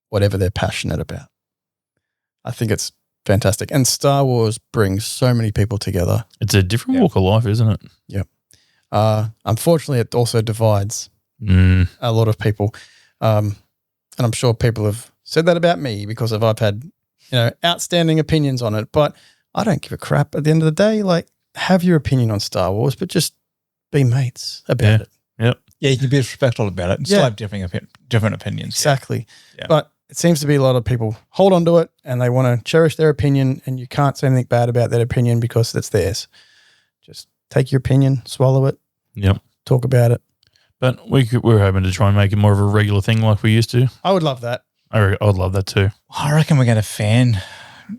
whatever they're passionate about. I think it's fantastic. And Star Wars brings so many people together. It's a different walk of life, isn't it? Unfortunately, it also divides Mm. a lot of people. And I'm sure people have said that about me because I've had, outstanding opinions on it. But I don't give a crap at the end of the day. Like, have your opinion on Star Wars, but just be mates about it. Yep. Yeah, you can be respectful about it and still Yeah. have different opinions. Exactly. Yeah. But it seems to be a lot of people hold on to it and they want to cherish their opinion, and you can't say anything bad about that opinion because it's theirs. Just take your opinion, swallow it, Yep. talk about it. But we're hoping to try and make it more of a regular thing like we used to. I would love that. I would love that too. I reckon we're going to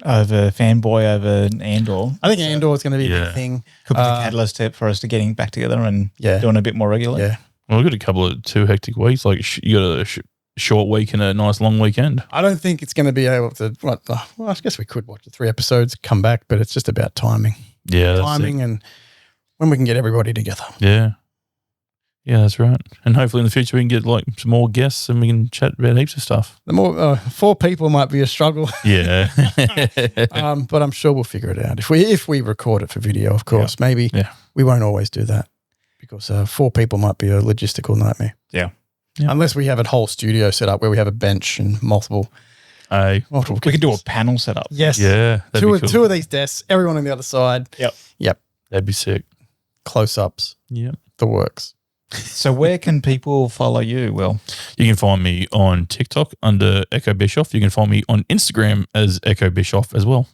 fanboy over Andor. I think Andor is going to be a Yeah. big thing. Could be the catalyst tip for us to getting back together and Yeah. doing a bit more regularly. Yeah. Well, we've got a couple of 2 hectic weeks. Like you got a short week and a nice long weekend. I don't think it's going to be able to, well, I guess we could watch the 3 episodes, come back, but it's just about timing. Yeah, that's Timing it. and when we can get everybody together. Yeah. Yeah, that's right. And hopefully in the future we can get like some more guests and we can chat about heaps of stuff. The more 4 people might be a struggle, Yeah. but I'm sure we'll figure it out. If we record it for video, of course, maybe Yeah. we won't always do that because 4 people might be a logistical nightmare. Yeah. Yeah. Unless we have a whole studio set up where we have a bench and multiple. Hey. We could do a panel setup. Yes. Yeah. That'd be cool. 2 of these desks, everyone on the other side. Yep. That'd be sick. Close-ups, Yeah. the works. So where can people follow you, Will? You can find me on TikTok under Echo Bischoff. You can find me on Instagram as Echo Bischoff as well.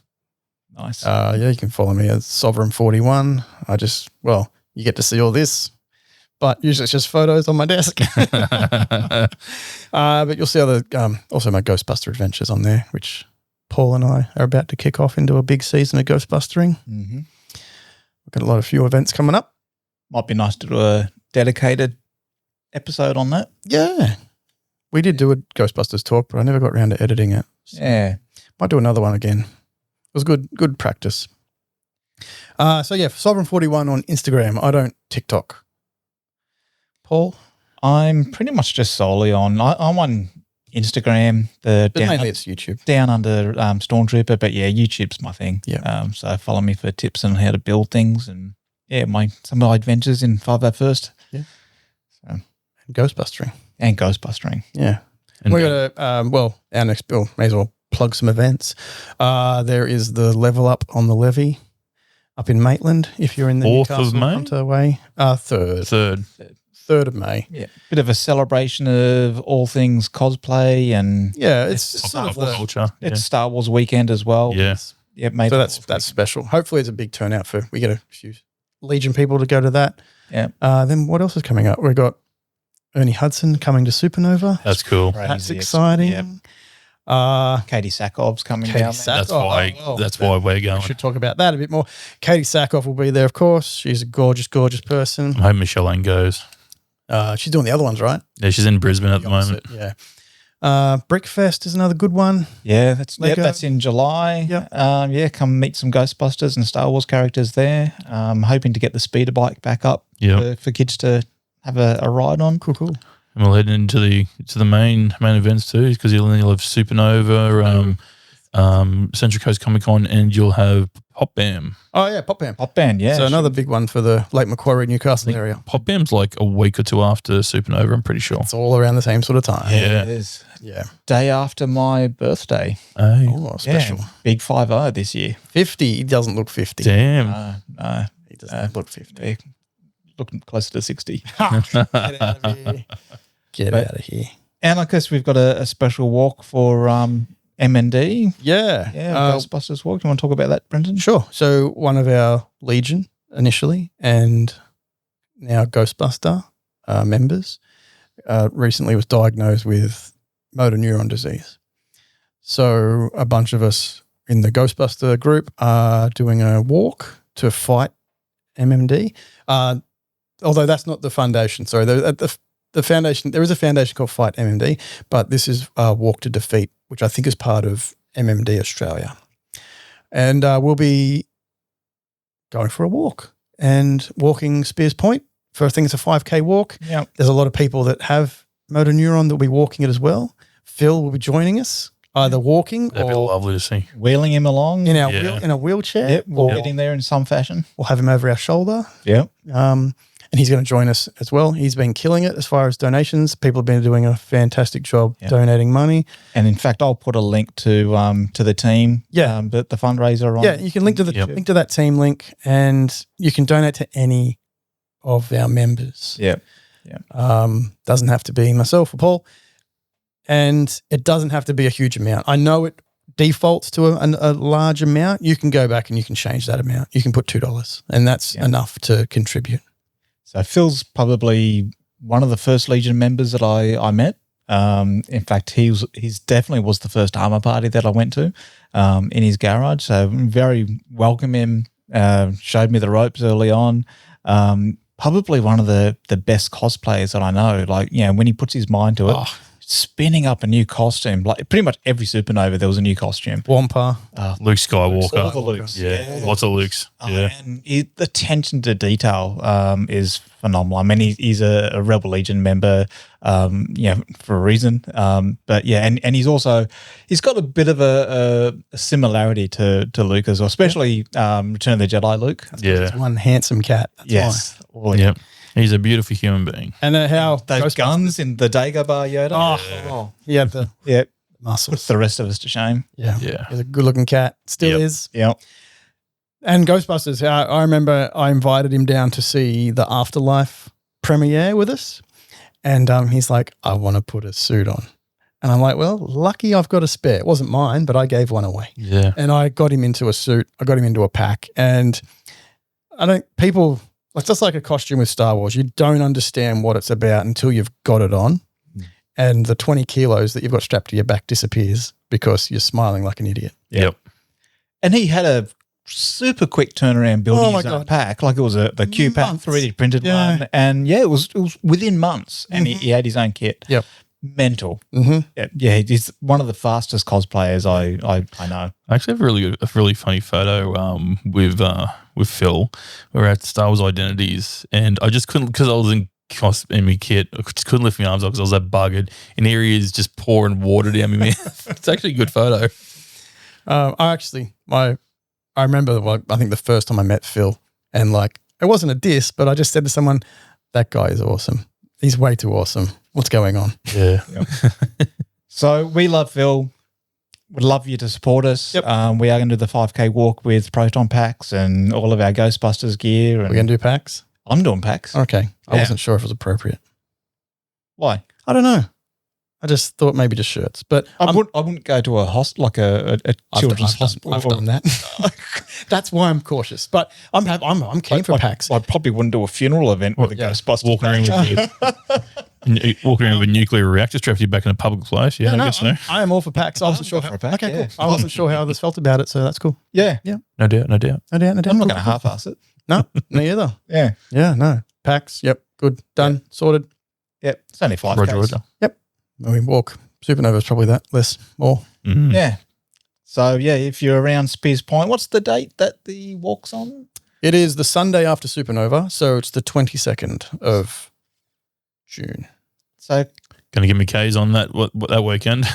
Nice. You can follow me as Sovereign41. You get to see all this, but usually it's just photos on my desk. But you'll see also my Ghostbuster adventures on there, which Paul and I are about to kick off into a big season of Ghostbustering. Mm-hmm. We've got a few events coming up. Might be nice to do a dedicated episode on that. Yeah. We did do a Ghostbusters talk, but I never got around to editing it. So Yeah. might do another one again. It was good practice. Sovereign41 on Instagram. I don't TikTok. Paul? I'm pretty much just solely on. I'm on Instagram. But mainly it's YouTube. Downunder Stormtrooper, but yeah, YouTube's my thing. Yeah. So follow me for tips on how to build things and some of my adventures in 501st. Yeah. So And Ghostbustering. and Ghostbustering. Yeah. And We got our next bill, may as well plug some events. There is the Level Up on the Levee up in Maitland if you're in the 4th of Newcastle May? Hunter way. 3rd. 3rd of May. Yeah. Bit of a celebration of all things cosplay and Yeah, it's Pop sort of culture. it's Star Wars weekend as well. Yeah. Yeah, mate. so that's special. Hopefully it's a big turnout we get a few Legion people to go to that. Yeah. Then what else is coming up? We've got Ernie Hudson coming to Supernova. That's cool. Crazy. That's exciting. Yep. Uh, Katie Sakov's coming Katie down. Sack- That's Oh, why. well, That's why we're we going. should talk about that a bit more. Katie Sackhoff will be there, of course. She's a gorgeous, gorgeous person. I hope Michelle Ann goes. She's doing the other ones, right? Yeah, she's in Brisbane at the moment. Opposite, yeah. Brickfest is another good one. Yeah, that's in July. Yep. Come meet some Ghostbusters and Star Wars characters there. Hoping to get the speeder bike back up Yeah. for kids to have a ride on. Cool. And we'll head into the main events too, because you'll have Supernova, Central Coast Comic Con, and you'll have Pop Bam. Oh, yeah, Pop Bam. Pop band, yeah. So another big one for the Lake Macquarie, Newcastle area. Pop Bam's like a week or two after Supernova, I'm pretty sure. It's all around the same sort of time. Yeah. It is. Yeah. Day after my birthday. Hey, Oh, special. Yeah, big 50 this year. 50. He doesn't look 50. damn. No, He doesn't look 50. looking closer to 60. Get out of here. Get But- out of here. And I guess we've got a special walk for MND. Yeah. Ghostbusters walk. Do you want to talk about that, Brendan? Sure. So one of our Legion initially and now Ghostbuster members recently was diagnosed with motor neuron disease. So a bunch of us in the Ghostbuster group are doing a walk to fight MMD. Although that's not the foundation. Sorry, the foundation, there is a foundation called Fight MMD, but this is Walk to Defeat, which I think is part of MMD Australia. And we'll be going for a walk and walking Spears Point. First thing, it's a 5K walk. Yep. There's a lot of people that have motor neuron that will be walking it as well. Phil will be joining us, either walking That'd be or lovely to see. Wheeling him along. in a wheelchair. Yep, we'll or get him there in some fashion. we'll have him over our shoulder. Yep. And he's going to join us as well. He's been killing it as far as donations. People have been doing a fantastic job donating money. And in fact, I'll put a link to the team. Yeah. The fundraiser on. Yeah, you can link to link to that team link, and you can donate to any of our members. Yep. Doesn't have to be myself or Paul, and it doesn't have to be a huge amount. I know it defaults to a large amount. You can go back and you can change that amount. You can put $2, and that's enough to contribute. So Phil's probably one of the first Legion members that I met. In fact, he's definitely was the first armor party that I went to in his garage. So very welcome him. Showed me the ropes early on. Probably one of the best cosplayers that I know. Like, when he puts his mind to it, spinning up a new costume. Like pretty much every Supernova, there was a new costume. Wampa. Luke Skywalker. All the Lukes. Yeah, lots of Lukes. And the attention to detail is phenomenal. I mean, he's a Rebel Legion member, for a reason. But yeah, and he's got a bit of a similarity to Luke as well, especially Return of the Jedi Luke. It's one handsome cat. That's why. Yep. He's a beautiful human being. And how those guns in the Dagobah Yoda. Yeah, the muscles. Puts the rest of us to shame. Yeah. He's a good-looking cat. Still is. Yeah. And Ghostbusters, I remember I invited him down to see the Afterlife premiere with us. And he's like, I want to put a suit on. And I'm like, well, lucky I've got a spare. It wasn't mine, but I gave one away. Yeah. And I got him into a suit. I got him into a pack. And it's just like a costume with Star Wars. You don't understand what it's about until you've got it on. And the 20 kilos that you've got strapped to your back disappears because you're smiling like an idiot. Yep. And he had a super quick turnaround building his own pack. Like it was the Q pack, 3D printed one. And it was within months. And he had his own kit. Yep. Mental. Mm-hmm. Yeah, he's one of the fastest cosplayers I know. I actually have a really funny photo with Phil. We were at Star Wars Identities, and I just couldn't, because I was in my kit, I just couldn't lift my arms up because I was that buggered. And here he is just pouring water down my mouth. It's actually a good photo. I remember, I think the first time I met Phil, and it wasn't a diss, but I just said to someone, that guy is awesome. He's way too awesome. What's going on? Yeah. So we love Phil. Would love you to support us. Yep. We are going to do the 5K walk with Proton packs and all of our Ghostbusters gear. We're going to do packs? I'm doing packs. Okay. I wasn't sure if it was appropriate. Why? I don't know. I just thought maybe just shirts, but I wouldn't go to a a children's hospital. I've done that. That's why I'm cautious. But I'm keen for packs. I probably wouldn't do a funeral event with a Ghostbusters. Walking around with a nuclear reactor strapped to you back in a public place. Yeah, I guess so. I am all for packs. I wasn't sure how. Okay, cool. I wasn't sure how others felt about it, so that's cool. Yeah. No doubt. No doubt. I'm not going to half-ass it. No, me either. Yeah. Yeah, no. Packs, yep, good, done, sorted. Yep. It's only 5 Roger. Yep. We walk. Supernova is probably that, less, more. Mm. Yeah. So, if you're around Spears Point, what's the date that the walk's on? It is the Sunday after Supernova, so it's the 22nd of June. So, going to give me K's on that weekend.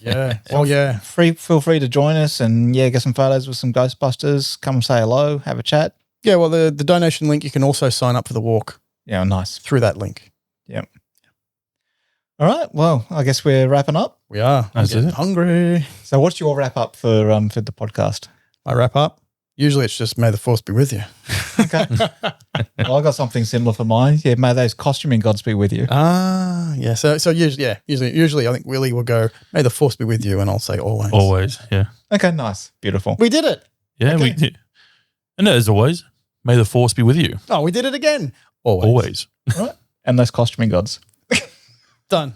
Yeah. Oh, yeah. Feel free to join us and, get some photos with some Ghostbusters. Come and say hello, have a chat. Yeah, well, the donation link, you can also sign up for the walk. Yeah, nice. Through that link. Yep. All right. Well, I guess we're wrapping up. We are. That's it. Hungry. So what's your wrap up for the podcast? I wrap up. Usually it's just may the force be with you. Okay. Well, I got something similar for mine. Yeah, may those costuming gods be with you. Yeah. So usually I think Willie will go, "May the force be with you," and I'll say always. Always, yeah. Okay, nice. Beautiful. We did it. Yeah, Okay. we did. And as always, may the force be with you. Oh, we did it again. Always. Always. All right. And those costuming gods. Done.